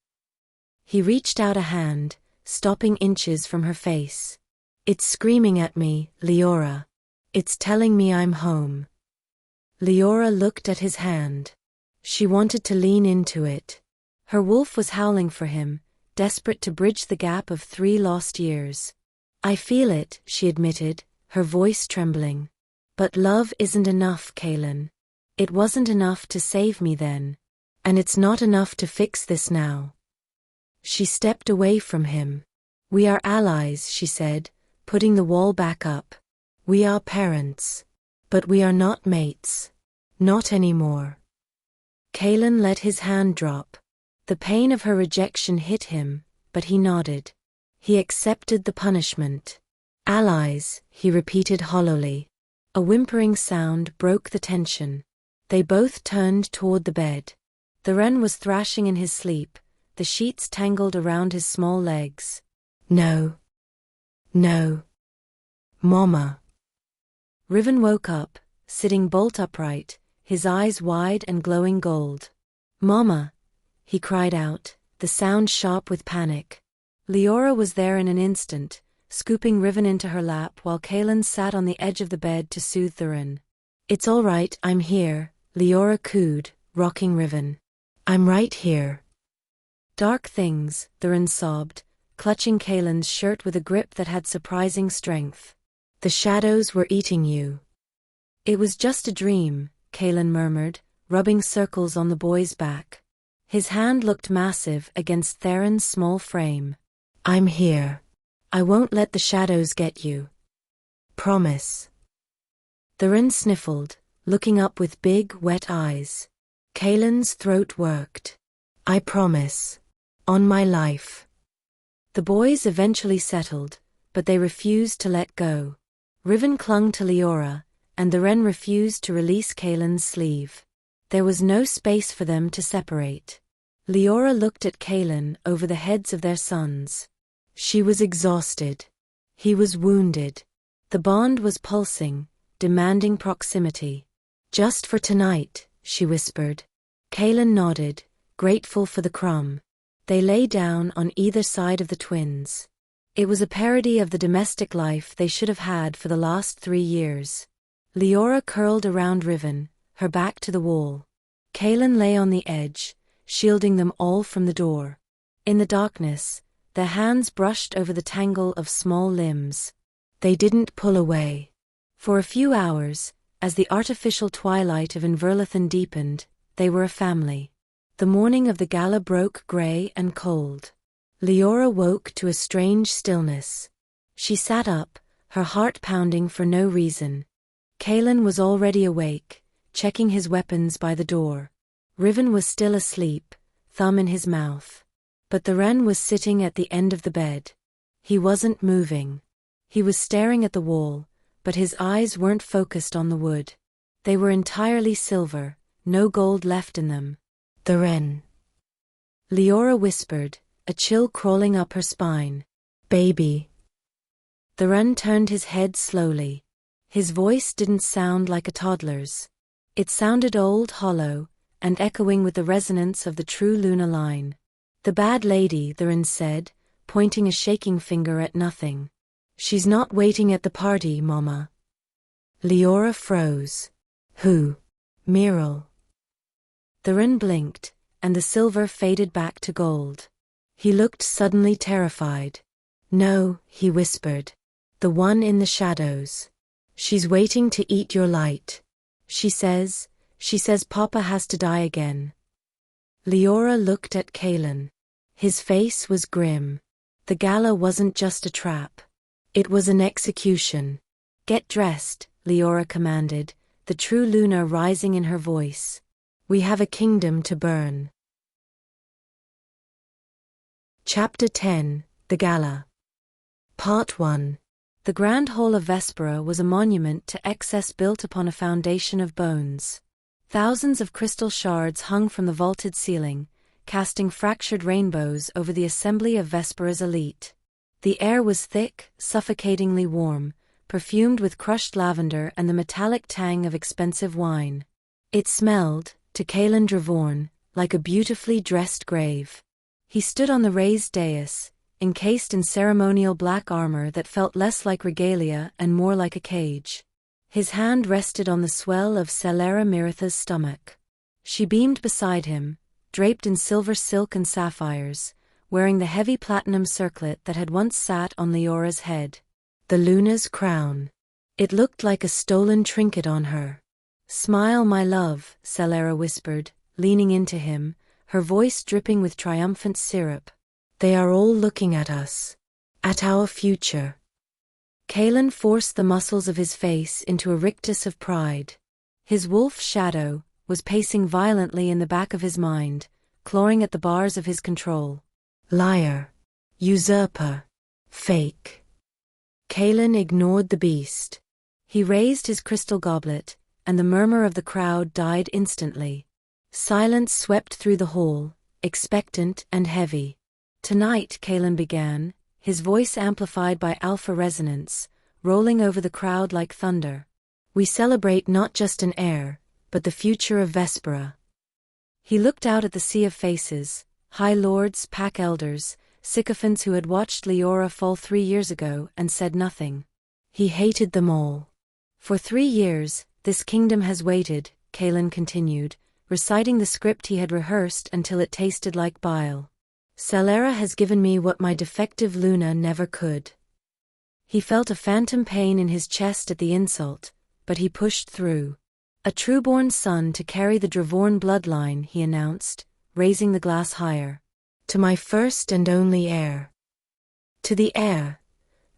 He reached out a hand, stopping inches from her face. It's screaming at me, Leora. It's telling me I'm home. Leora looked at his hand. She wanted to lean into it. Her wolf was howling for him, desperate to bridge the gap of 3 lost years. I feel it, she admitted, her voice trembling. But love isn't enough, Kaelin. It wasn't enough to save me then. And it's not enough to fix this now. She stepped away from him. We are allies, she said, putting the wall back up. We are parents. But we are not mates. Not anymore. Kaelin let his hand drop. The pain of her rejection hit him, but he nodded. He accepted the punishment. Allies, he repeated hollowly. A whimpering sound broke the tension. They both turned toward the bed. The wren was thrashing in his sleep, the sheets tangled around his small legs. No. No. Mama. Riven woke up, sitting bolt upright, his eyes wide and glowing gold. Mama, he cried out, the sound sharp with panic. Leora was there in an instant, scooping Riven into her lap while Kaelin sat on the edge of the bed to soothe the wren. It's all right, I'm here, Leora cooed, rocking Riven. I'm right here. Dark things, the wren sobbed, clutching Kaelin's shirt with a grip that had surprising strength. The shadows were eating you. It was just a dream, Kaelin murmured, rubbing circles on the boy's back. His hand looked massive against Theron's small frame. "I'm here. I won't let the shadows get you. Promise." Theron sniffled, looking up with big, wet eyes. Kaelin's throat worked. "I promise. On my life." The boys eventually settled, but they refused to let go. Riven clung to Leora, and the wren refused to release Kaelin's sleeve. There was no space for them to separate. Leora looked at Kaelin over the heads of their sons. She was exhausted. He was wounded. The bond was pulsing, demanding proximity. "Just for tonight," she whispered. Kaelin nodded, grateful for the crumb. They lay down on either side of the twins. It was a parody of the domestic life they should have had for the last 3 years. Leora curled around Riven, her back to the wall. Kaelin lay on the edge, shielding them all from the door. In the darkness, their hands brushed over the tangle of small limbs. They didn't pull away. For a few hours, as the artificial twilight of Inverlithen deepened, they were a family. The morning of the gala broke grey and cold. Leora woke to a strange stillness. She sat up, her heart pounding for no reason. Kaelin was already awake, checking his weapons by the door. Riven was still asleep, thumb in his mouth. But the wren was sitting at the end of the bed. He wasn't moving. He was staring at the wall, but his eyes weren't focused on the wood. They were entirely silver, no gold left in them. "The wren," Leora whispered, a chill crawling up her spine. "Baby." The wren turned his head slowly. His voice didn't sound like a toddler's. It sounded old, hollow, and echoing with the resonance of the true Luna line. "The bad lady," the wren said, pointing a shaking finger at nothing. "She's not waiting at the party, Mama." Leora froze. "Who?" "Myrrel." The wren blinked, and the silver faded back to gold. He looked suddenly terrified. "No," he whispered. "The one in the shadows. She's waiting to eat your light. She says Papa has to die again." Leora looked at Kaelin. His face was grim. The gala wasn't just a trap. It was an execution. "Get dressed," Leora commanded, the true Luna rising in her voice. "We have a kingdom to burn." Chapter 10, The Gala. Part 1. The Grand Hall of Vespera was a monument to excess built upon a foundation of bones. Thousands of crystal shards hung from the vaulted ceiling, casting fractured rainbows over the assembly of Vespera's elite. The air was thick, suffocatingly warm, perfumed with crushed lavender and the metallic tang of expensive wine. It smelled, to Kaelin Dravorn, like a beautifully dressed grave. He stood on the raised dais, encased in ceremonial black armor that felt less like regalia and more like a cage. His hand rested on the swell of Celera Miritha's stomach. She beamed beside him, draped in silver silk and sapphires, wearing the heavy platinum circlet that had once sat on Leora's head. The Luna's crown. It looked like a stolen trinket on her. "Smile, my love," Celera whispered, leaning into him, her voice dripping with triumphant syrup. "They are all looking at us. At our future." Kaelin forced the muscles of his face into a rictus of pride. His wolf shadow was pacing violently in the back of his mind, clawing at the bars of his control. "Liar. Usurper. Fake." Kaelin ignored the beast. He raised his crystal goblet, and the murmur of the crowd died instantly. Silence swept through the hall, expectant and heavy. "Tonight," Kaelin began, his voice amplified by alpha resonance, rolling over the crowd like thunder. "We celebrate not just an heir, but the future of Vespera." He looked out at the sea of faces, high lords, pack elders, sycophants who had watched Leora fall 3 years ago and said nothing. He hated them all. "For 3 years, this kingdom has waited," Kaelin continued, reciting the script he had rehearsed until it tasted like bile. "Celera has given me what my defective Luna never could." He felt a phantom pain in his chest at the insult, but he pushed through. A trueborn son to carry the Dravorn bloodline, he announced, raising the glass higher. To my first and only heir. To the heir.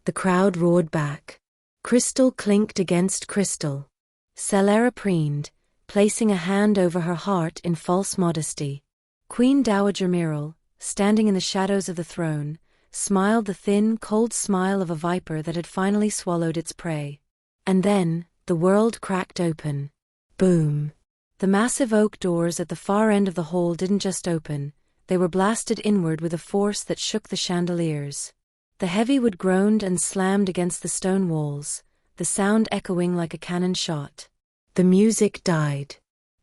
The crowd roared back. Crystal clinked against crystal. Celera preened, placing a hand over her heart in false modesty. Queen Dowager Miral, standing in the shadows of the throne, smiled the thin, cold smile of a viper that had finally swallowed its prey. And then, the world cracked open. Boom. The massive oak doors at the far end of the hall didn't just open, they were blasted inward with a force that shook the chandeliers. The heavy wood groaned and slammed against the stone walls, the sound echoing like a cannon shot. The music died.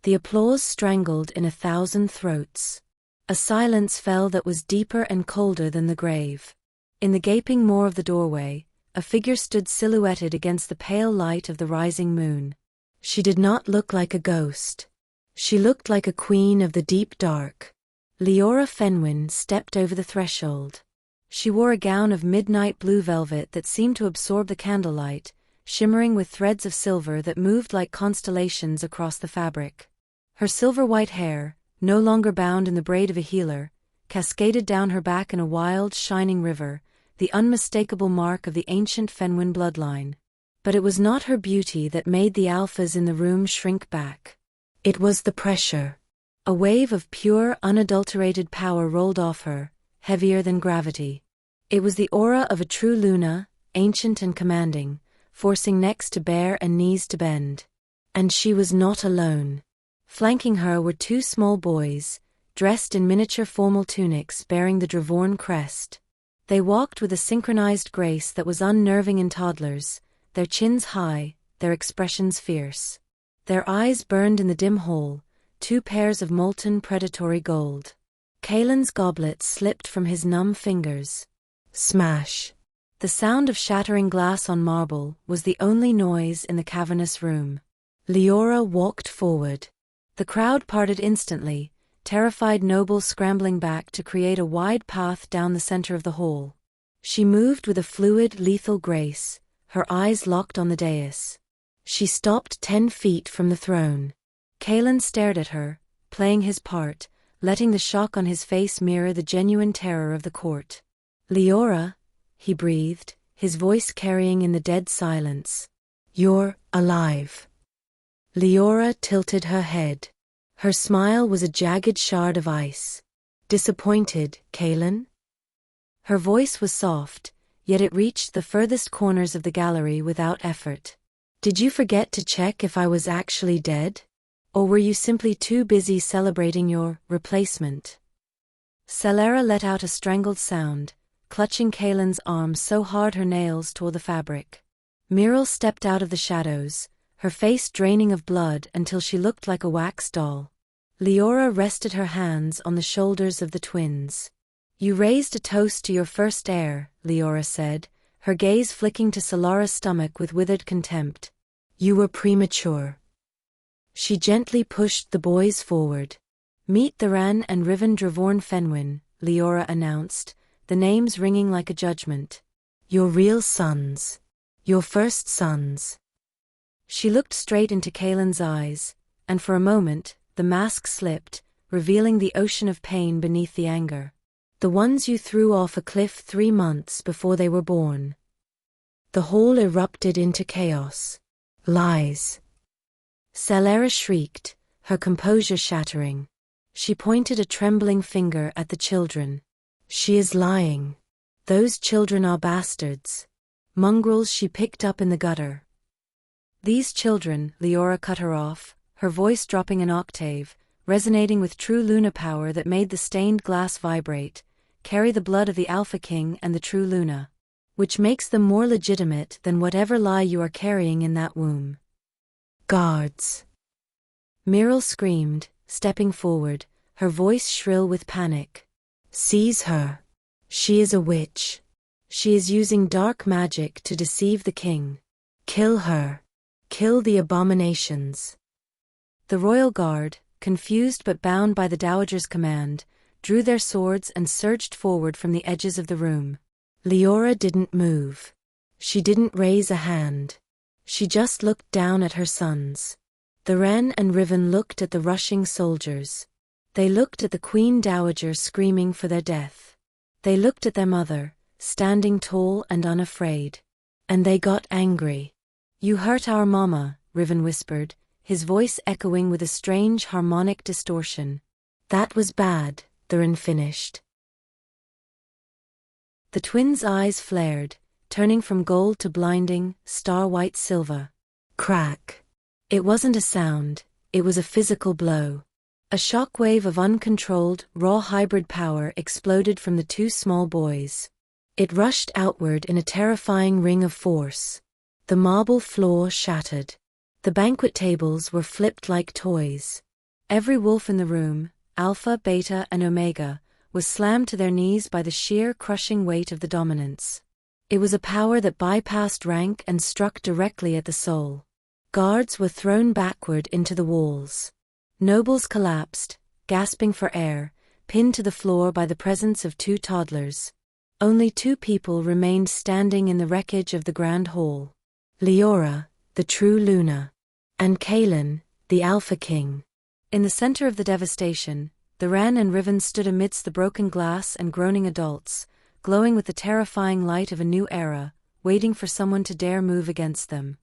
The applause strangled in 1,000 throats. A silence fell that was deeper and colder than the grave. In the gaping maw of the doorway, a figure stood silhouetted against the pale light of the rising moon. She did not look like a ghost. She looked like a queen of the deep dark. Leora Fenwin stepped over the threshold. She wore a gown of midnight blue velvet that seemed to absorb the candlelight, shimmering with threads of silver that moved like constellations across the fabric. Her silver-white hair, no longer bound in the braid of a healer, cascaded down her back in a wild, shining river, the unmistakable mark of the ancient Fenwin bloodline. But it was not her beauty that made the alphas in the room shrink back. It was the pressure. A wave of pure, unadulterated power rolled off her, heavier than gravity. It was the aura of a true Luna, ancient and commanding, forcing necks to bare and knees to bend. And she was not alone. Flanking her were 2 small boys, dressed in miniature formal tunics bearing the Dravorn crest. They walked with a synchronized grace that was unnerving in toddlers, their chins high, their expressions fierce. Their eyes burned in the dim hall, 2 pairs of molten predatory gold. Kaelin's goblet slipped from his numb fingers. Smash! The sound of shattering glass on marble was the only noise in the cavernous room. Leora walked forward. The crowd parted instantly, terrified nobles scrambling back to create a wide path down the center of the hall. She moved with a fluid, lethal grace, her eyes locked on the dais. She stopped 10 feet from the throne. Kaelin stared at her, playing his part, letting the shock on his face mirror the genuine terror of the court. Leora, he breathed, his voice carrying in the dead silence. You're alive. Leora tilted her head. Her smile was a jagged shard of ice. Disappointed, Kaelin? Her voice was soft, yet it reached the furthest corners of the gallery without effort. Did you forget to check if I was actually dead? Or were you simply too busy celebrating your replacement? Celera let out a strangled sound, clutching Kaelin's arm so hard her nails tore the fabric. Miral stepped out of the shadows, her face draining of blood until she looked like a wax doll. Leora rested her hands on the shoulders of the twins. You raised a toast to your first heir, Leora said, her gaze flicking to Solara's stomach with withered contempt. You were premature. She gently pushed the boys forward. Meet Theran and Riven Dravorn Fenwin, Leora announced, the names ringing like a judgment. Your real sons. Your first sons. She looked straight into Kaelin's eyes, and for a moment, the mask slipped, revealing the ocean of pain beneath the anger. The ones you threw off a cliff 3 months before they were born. The hall erupted into chaos. Lies. Celera shrieked, her composure shattering. She pointed a trembling finger at the children. She is lying. Those children are bastards. Mongrels she picked up in the gutter. These children, Leora cut her off, her voice dropping an octave, resonating with true Luna power that made the stained glass vibrate, carry the blood of the Alpha King and the true Luna, which makes them more legitimate than whatever lie you are carrying in that womb. Guards. Miral screamed, stepping forward, her voice shrill with panic. Seize her. She is a witch. She is using dark magic to deceive the king. Kill her. Kill the abominations. The royal guard, confused but bound by the dowager's command, drew their swords and surged forward from the edges of the room. Leora didn't move. She didn't raise a hand. She just looked down at her sons. The Wren and Riven looked at the rushing soldiers. They looked at the Queen Dowager screaming for their death. They looked at their mother, standing tall and unafraid. And they got angry. "You hurt our mama," Riven whispered, his voice echoing with a strange harmonic distortion. "That was bad," the Wren finished. The twins' eyes flared, turning from gold to blinding, star-white silver. Crack. It wasn't a sound, it was a physical blow. A shockwave of uncontrolled, raw hybrid power exploded from the two small boys. It rushed outward in a terrifying ring of force. The marble floor shattered. The banquet tables were flipped like toys. Every wolf in the room, Alpha, Beta, and Omega, was slammed to their knees by the sheer crushing weight of the dominance. It was a power that bypassed rank and struck directly at the soul. Guards were thrown backward into the walls. Nobles collapsed, gasping for air, pinned to the floor by the presence of two toddlers. Only two people remained standing in the wreckage of the Grand Hall. Leora, the true Luna, and Kaelin, the Alpha King. In the center of the devastation, the Wren and Riven stood amidst the broken glass and groaning adults, glowing with the terrifying light of a new era, waiting for someone to dare move against them.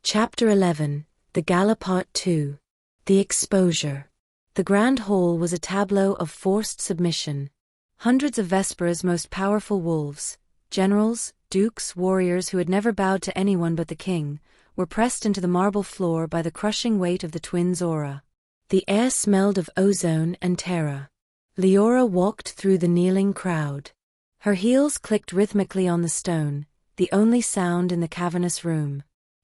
Chapter 11, The Gala Part 2. The Exposure. The Grand Hall was a tableau of forced submission. Hundreds of Vespera's most powerful wolves, generals, dukes, warriors who had never bowed to anyone but the king, were pressed into the marble floor by the crushing weight of the twins' aura. The air smelled of ozone and terror. Leora walked through the kneeling crowd. Her heels clicked rhythmically on the stone, the only sound in the cavernous room.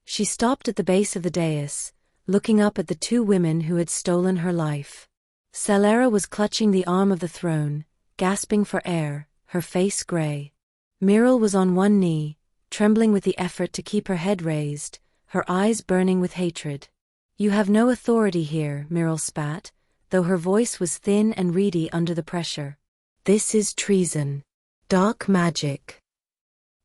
She stopped at the base of the dais, looking up at the two women who had stolen her life. Salara was clutching the arm of the throne, gasping for air, her face gray. Myril was on one knee, trembling with the effort to keep her head raised, her eyes burning with hatred. "You have no authority here," Myril spat, though her voice was thin and reedy under the pressure. "This is treason. Dark magic."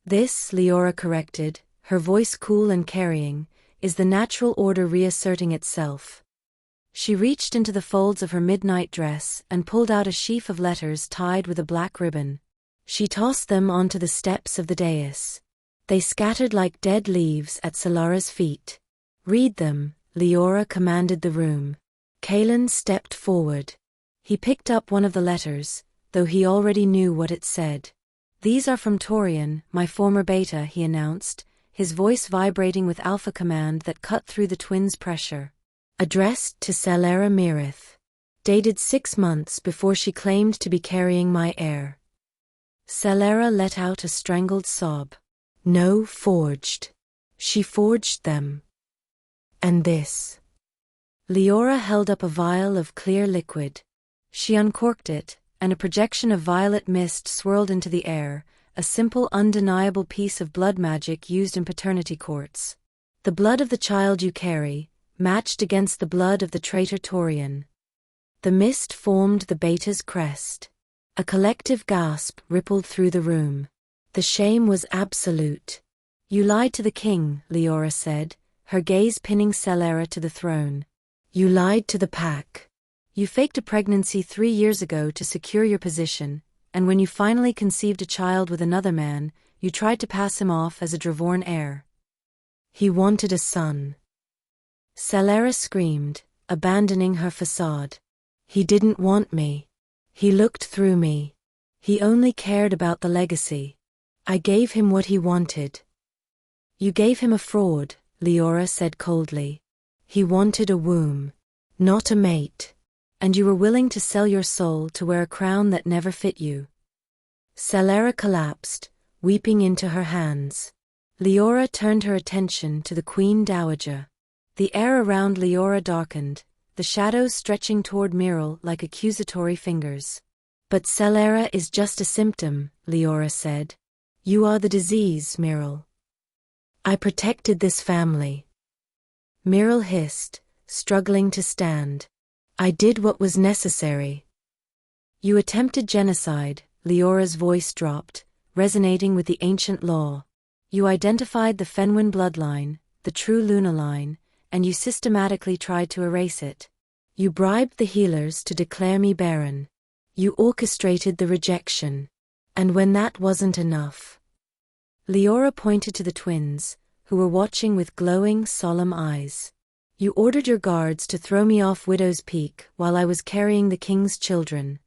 "This," Leora corrected, her voice cool and carrying, "is the natural order reasserting itself." She reached into the folds of her midnight dress and pulled out a sheaf of letters tied with a black ribbon. She tossed them onto the steps of the dais. They scattered like dead leaves at Salara's feet. "Read them," Leora commanded the room. Kaelin stepped forward. He picked up one of the letters, though he already knew what it said. "These are from Torian, my former Beta," he announced, his voice vibrating with alpha command that cut through the twins' pressure. "Addressed to Salara Mirith. Dated 6 months before she claimed to be carrying my heir." Salara let out a strangled sob. "No, forged. She forged them. And this." Leora held up a vial of clear liquid. She uncorked it, and a projection of violet mist swirled into the air, a simple, undeniable piece of blood magic used in paternity courts. "The blood of the child you carry, matched against the blood of the traitor Torian." The mist formed the Beta's crest. A collective gasp rippled through the room. The shame was absolute. "You lied to the king," Leora said, her gaze pinning Salara to the throne. "You lied to the pack. You faked a pregnancy 3 years ago to secure your position, and when you finally conceived a child with another man, you tried to pass him off as a Dravorn heir. He wanted a son." Salara screamed, abandoning her facade. "He didn't want me. He looked through me. He only cared about the legacy. I gave him what he wanted." "You gave him a fraud," Leora said coldly. "He wanted a womb, not a mate. And you were willing to sell your soul to wear a crown that never fit you." Salara collapsed, weeping into her hands. Leora turned her attention to the Queen Dowager. The air around Leora darkened, the shadows stretching toward Myril like accusatory fingers. "But Salara is just a symptom," Leora said. "You are the disease, Myril." "I protected this family." Myril hissed, struggling to stand. "I did what was necessary." "You attempted genocide," Leora's voice dropped, resonating with the ancient law. "You identified the Fenwin bloodline, the true Lunaline, and you systematically tried to erase it. You bribed the healers to declare me barren. You orchestrated the rejection. And when that wasn't enough. Leora pointed to the twins, who were watching with glowing, solemn eyes. You ordered your guards to throw me off Widow's Peak while I was carrying the king's children.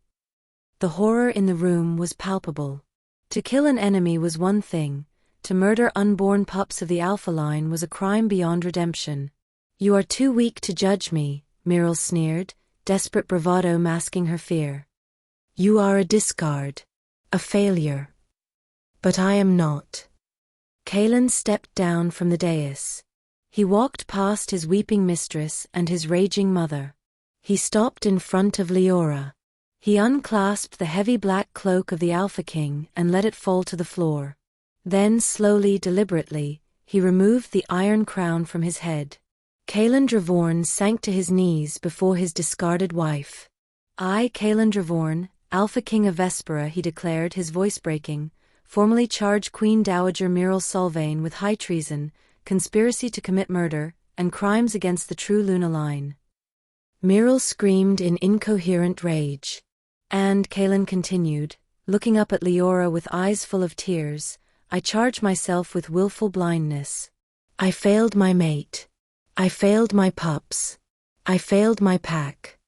The horror in the room was palpable. To kill an enemy was one thing, to murder unborn pups of the Alpha line was a crime beyond redemption. You are too weak to judge me, Myril sneered, desperate bravado masking her fear. You are a discard. A failure. But I am not. Kaelin stepped down from the dais. He walked past his weeping mistress and his raging mother. He stopped in front of Leora. He unclasped the heavy black cloak of the Alpha King and let it fall to the floor. Then, slowly, deliberately, he removed the iron crown from his head. Kaelin Dravorn sank to his knees before his discarded wife. I, Kaelin Dravorn, Alpha King of Vespera, he declared, his voice breaking, formally charge Queen Dowager Myril Solvain with high treason, conspiracy to commit murder, and crimes against the true Lunaline. Myril screamed in incoherent rage. And, Kaelin continued, looking up at Leora with eyes full of tears, I charge myself with willful blindness. I failed my mate. I failed my pups. I failed my pack.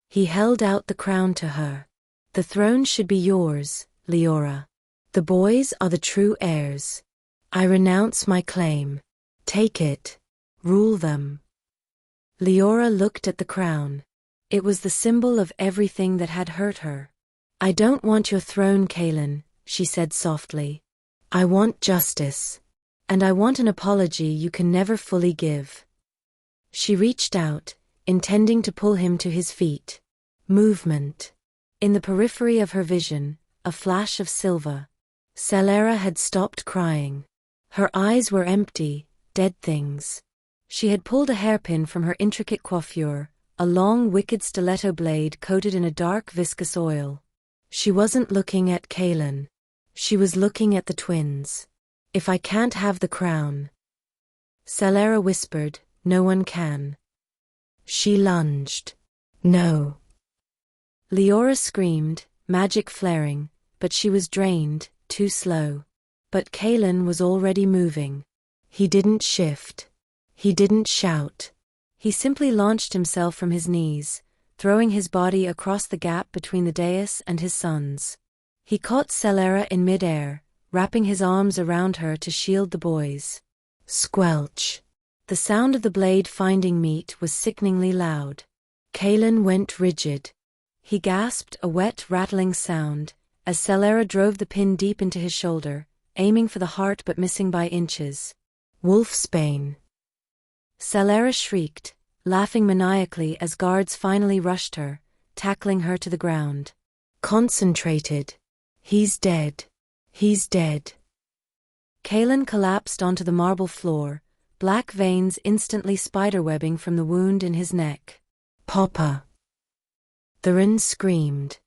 He held out the crown to her. The throne should be yours, Leora. The boys are the true heirs. I renounce my claim. Take it. Rule them. Leora looked at the crown. It was the symbol of everything that had hurt her. I don't want your throne, Kaelin, she said softly. I want justice. And I want an apology you can never fully give. She reached out, intending to pull him to his feet. Movement. In the periphery of her vision, a flash of silver. Celera had stopped crying. Her eyes were empty, dead things. She had pulled a hairpin from her intricate coiffure, a long wicked stiletto blade coated in a dark viscous oil. She wasn't looking at Kaelin. She was looking at the twins. If I can't have the crown. Celera whispered, no one can. She lunged. No. Leora screamed, magic flaring, but she was drained, too slow. But Kaelin was already moving. He didn't shift. He didn't shout. He simply launched himself from his knees, throwing his body across the gap between the dais and his sons. He caught Celera in mid-air, wrapping his arms around her to shield the boys. Squelch. The sound of the blade finding meat was sickeningly loud. Kaelin went rigid. He gasped a wet, rattling sound, as Celera drove the pin deep into his shoulder, aiming for the heart but missing by inches. Wolfsbane. Celera shrieked, laughing maniacally as guards finally rushed her, tackling her to the ground. Concentrated. He's dead. He's dead. Kaelin collapsed onto the marble floor, black veins instantly spiderwebbing from the wound in his neck. Papa. Thurin screamed.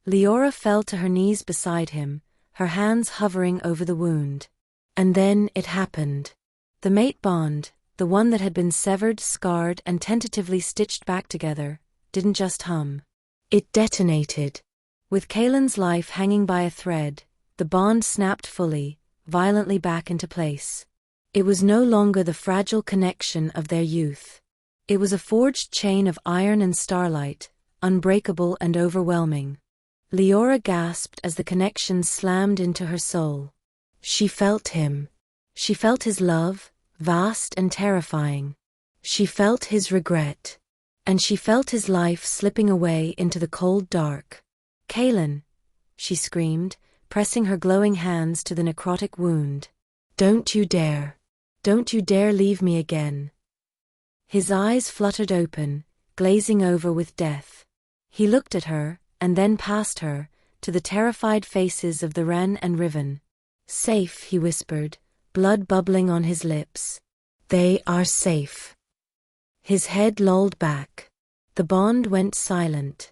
Leora fell to her knees beside him, her hands hovering over the wound. And then it happened. The mate bond, the one that had been severed, scarred, and tentatively stitched back together, didn't just hum. It detonated. With Kaelin's life hanging by a thread, the bond snapped fully, violently back into place. It was no longer the fragile connection of their youth. It was a forged chain of iron and starlight, unbreakable and overwhelming. Leora gasped as the connection slammed into her soul. She felt him. She felt his love, vast and terrifying. She felt his regret. And she felt his life slipping away into the cold dark. Kaelin, she screamed, pressing her glowing hands to the necrotic wound. Don't you dare. Don't you dare leave me again. His eyes fluttered open, glazing over with death. He looked at her, and then past her, to the terrified faces of the Wren and Riven. Safe, he whispered, blood bubbling on his lips. They are safe. His head lolled back. The bond went silent.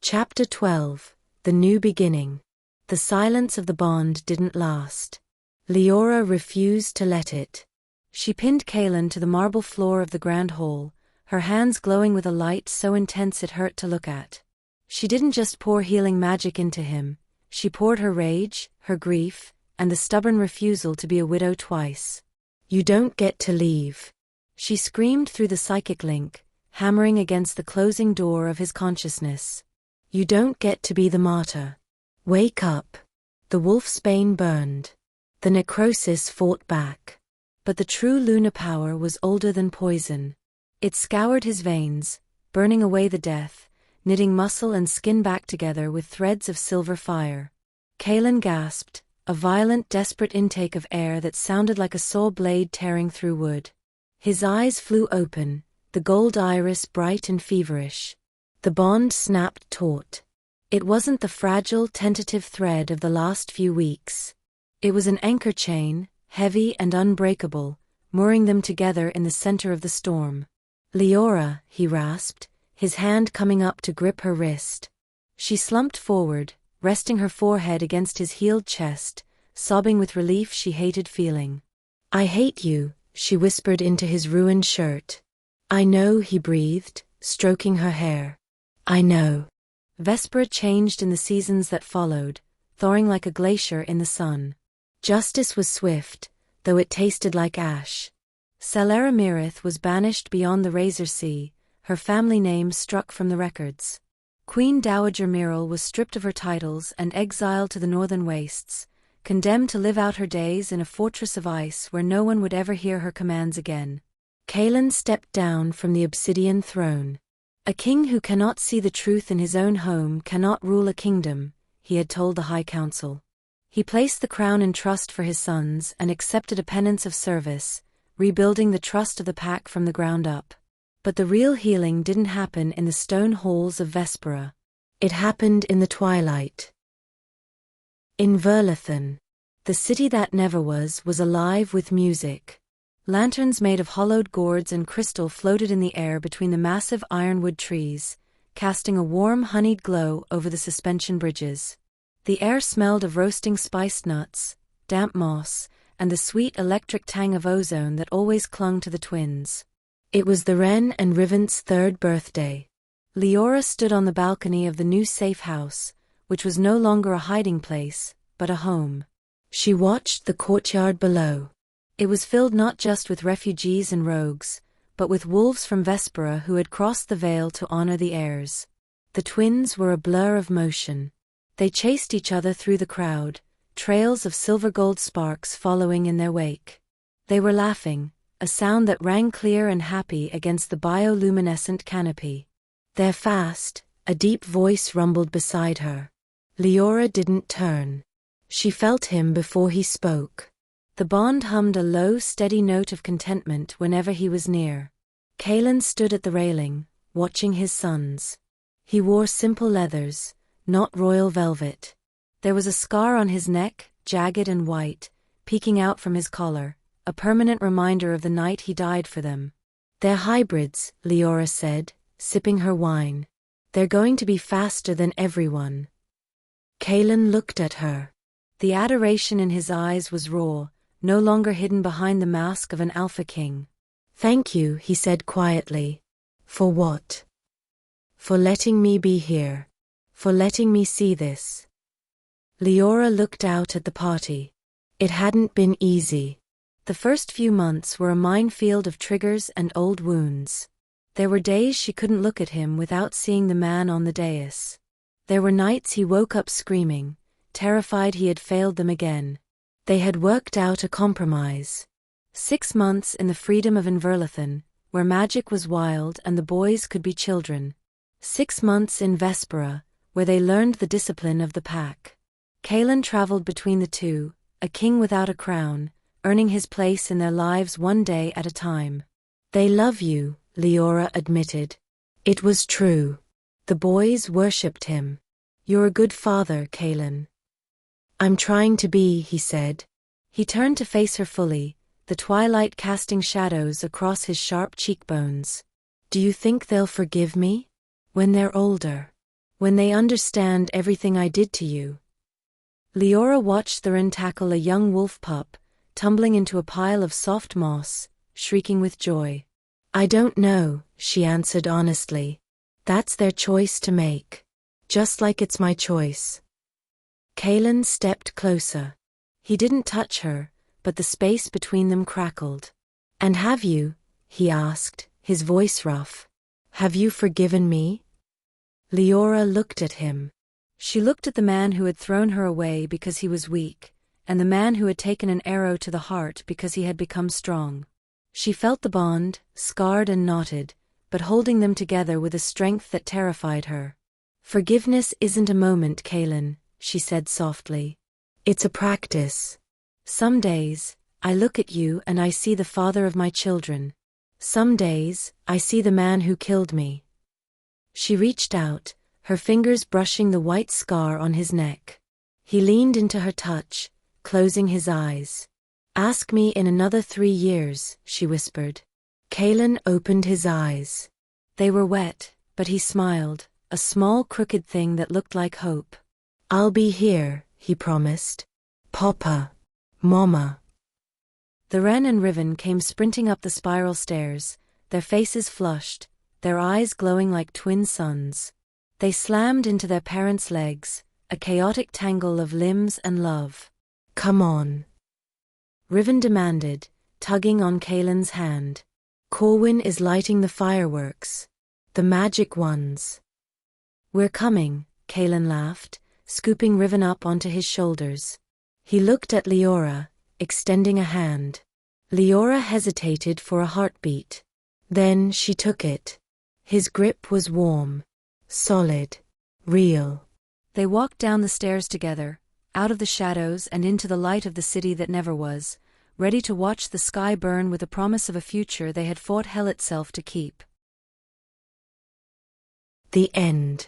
Chapter 12. The New Beginning. The silence of the bond didn't last. Leora refused to let it. She pinned Kaelin to the marble floor of the grand hall, her hands glowing with a light so intense it hurt to look at. She didn't just pour healing magic into him, she poured her rage, her grief, and the stubborn refusal to be a widow twice. "You don't get to leave," she screamed through the psychic link, hammering against the closing door of his consciousness. "You don't get to be the martyr. Wake up." The wolf's bane burned. The necrosis fought back. But the true Luna power was older than poison. It scoured his veins, burning away the death, knitting muscle and skin back together with threads of silver fire. Kaelin gasped, a violent, desperate intake of air that sounded like a saw blade tearing through wood. His eyes flew open, the gold iris bright and feverish. The bond snapped taut. It wasn't the fragile, tentative thread of the last few weeks. It was an anchor chain, heavy and unbreakable, mooring them together in the center of the storm. "Leora," he rasped, his hand coming up to grip her wrist. She slumped forward, resting her forehead against his healed chest, sobbing with relief she hated feeling. "I hate you," she whispered into his ruined shirt. "I know," he breathed, stroking her hair. "I know." Vespera changed in the seasons that followed, thawing like a glacier in the sun. Justice was swift, though it tasted like ash. Salara Mirith was banished beyond the Razor Sea, her family name struck from the records. Queen Dowager Myril was stripped of her titles and exiled to the northern wastes, condemned to live out her days in a fortress of ice where no one would ever hear her commands again. Kaelin stepped down from the obsidian throne. "A king who cannot see the truth in his own home cannot rule a kingdom," he had told the High Council. He placed the crown in trust for his sons and accepted a penance of service, rebuilding the trust of the pack from the ground up. But the real healing didn't happen in the stone halls of Vespera. It happened in the twilight. In Verlethen, the city that never was alive with music. Lanterns made of hollowed gourds and crystal floated in the air between the massive ironwood trees, casting a warm honeyed glow over the suspension bridges. The air smelled of roasting spiced nuts, damp moss, and the sweet electric tang of ozone that always clung to the twins. It was the Wren and Riven's third birthday. Leora stood on the balcony of the new safe house, which was no longer a hiding place, but a home. She watched the courtyard below. It was filled not just with refugees and rogues, but with wolves from Vespera who had crossed the Veil to honor the heirs. The twins were a blur of motion. They chased each other through the crowd, trails of silver-gold sparks following in their wake. They were laughing, a sound that rang clear and happy against the bioluminescent canopy. "They're fast," a deep voice rumbled beside her. Leora didn't turn. She felt him before he spoke. The bond hummed a low, steady note of contentment whenever he was near. Kaelin stood at the railing, watching his sons. He wore simple leathers, not royal velvet. There was a scar on his neck, jagged and white, peeking out from his collar, a permanent reminder of the night he died for them. "They're hybrids," Leora said, sipping her wine. "They're going to be faster than everyone." Kaelin looked at her. The adoration in his eyes was raw, no longer hidden behind the mask of an alpha king. "Thank you," he said quietly. "For what?" "For letting me be here. For letting me see this." Leora looked out at the party. It hadn't been easy. The first few months were a minefield of triggers and old wounds. There were days she couldn't look at him without seeing the man on the dais. There were nights he woke up screaming, terrified he had failed them again. They had worked out a compromise. 6 months in the freedom of Inverlethen, where magic was wild and the boys could be children. 6 months in Vespera, where they learned the discipline of the pack. Kaelin traveled between the two, a king without a crown, earning his place in their lives one day at a time. "They love you," Leora admitted. It was true. The boys worshipped him. "You're a good father, Kaelin." "I'm trying to be," he said. He turned to face her fully, the twilight casting shadows across his sharp cheekbones. "Do you think they'll forgive me? When they're older? When they understand everything I did to you?" Leora watched Thurin tackle a young wolf pup, tumbling into a pile of soft moss, shrieking with joy. I don't know, she answered honestly. That's their choice to make. Just like it's my choice. Kaelin stepped closer. He didn't touch her, but the space between them crackled. And have you, he asked, his voice rough, have you forgiven me? Leora looked at him. She looked at the man who had thrown her away because he was weak, and the man who had taken an arrow to the heart because he had become strong. She felt the bond, scarred and knotted, but holding them together with a strength that terrified her. Forgiveness isn't a moment, Kaelin, she said softly. It's a practice. Some days, I look at you and I see the father of my children. Some days, I see the man who killed me. She reached out, her fingers brushing the white scar on his neck. He leaned into her touch, closing his eyes. Ask me in another 3 years, she whispered. Kaelin opened his eyes. They were wet, but he smiled, a small crooked thing that looked like hope. I'll be here, he promised. Papa. Mama. Thurin and Riven came sprinting up the spiral stairs, their faces flushed, their eyes glowing like twin suns. They slammed into their parents' legs, a chaotic tangle of limbs and love. Come on. Riven demanded, tugging on Kaelin's hand. Corwin is lighting the fireworks. The magic ones. We're coming, Kaelin laughed, scooping Riven up onto his shoulders. He looked at Leora, extending a hand. Leora hesitated for a heartbeat. Then she took it. His grip was warm, solid, real. They walked down the stairs together, out of the shadows and into the light of the city that never was, ready to watch the sky burn with the promise of a future they had fought hell itself to keep. The end.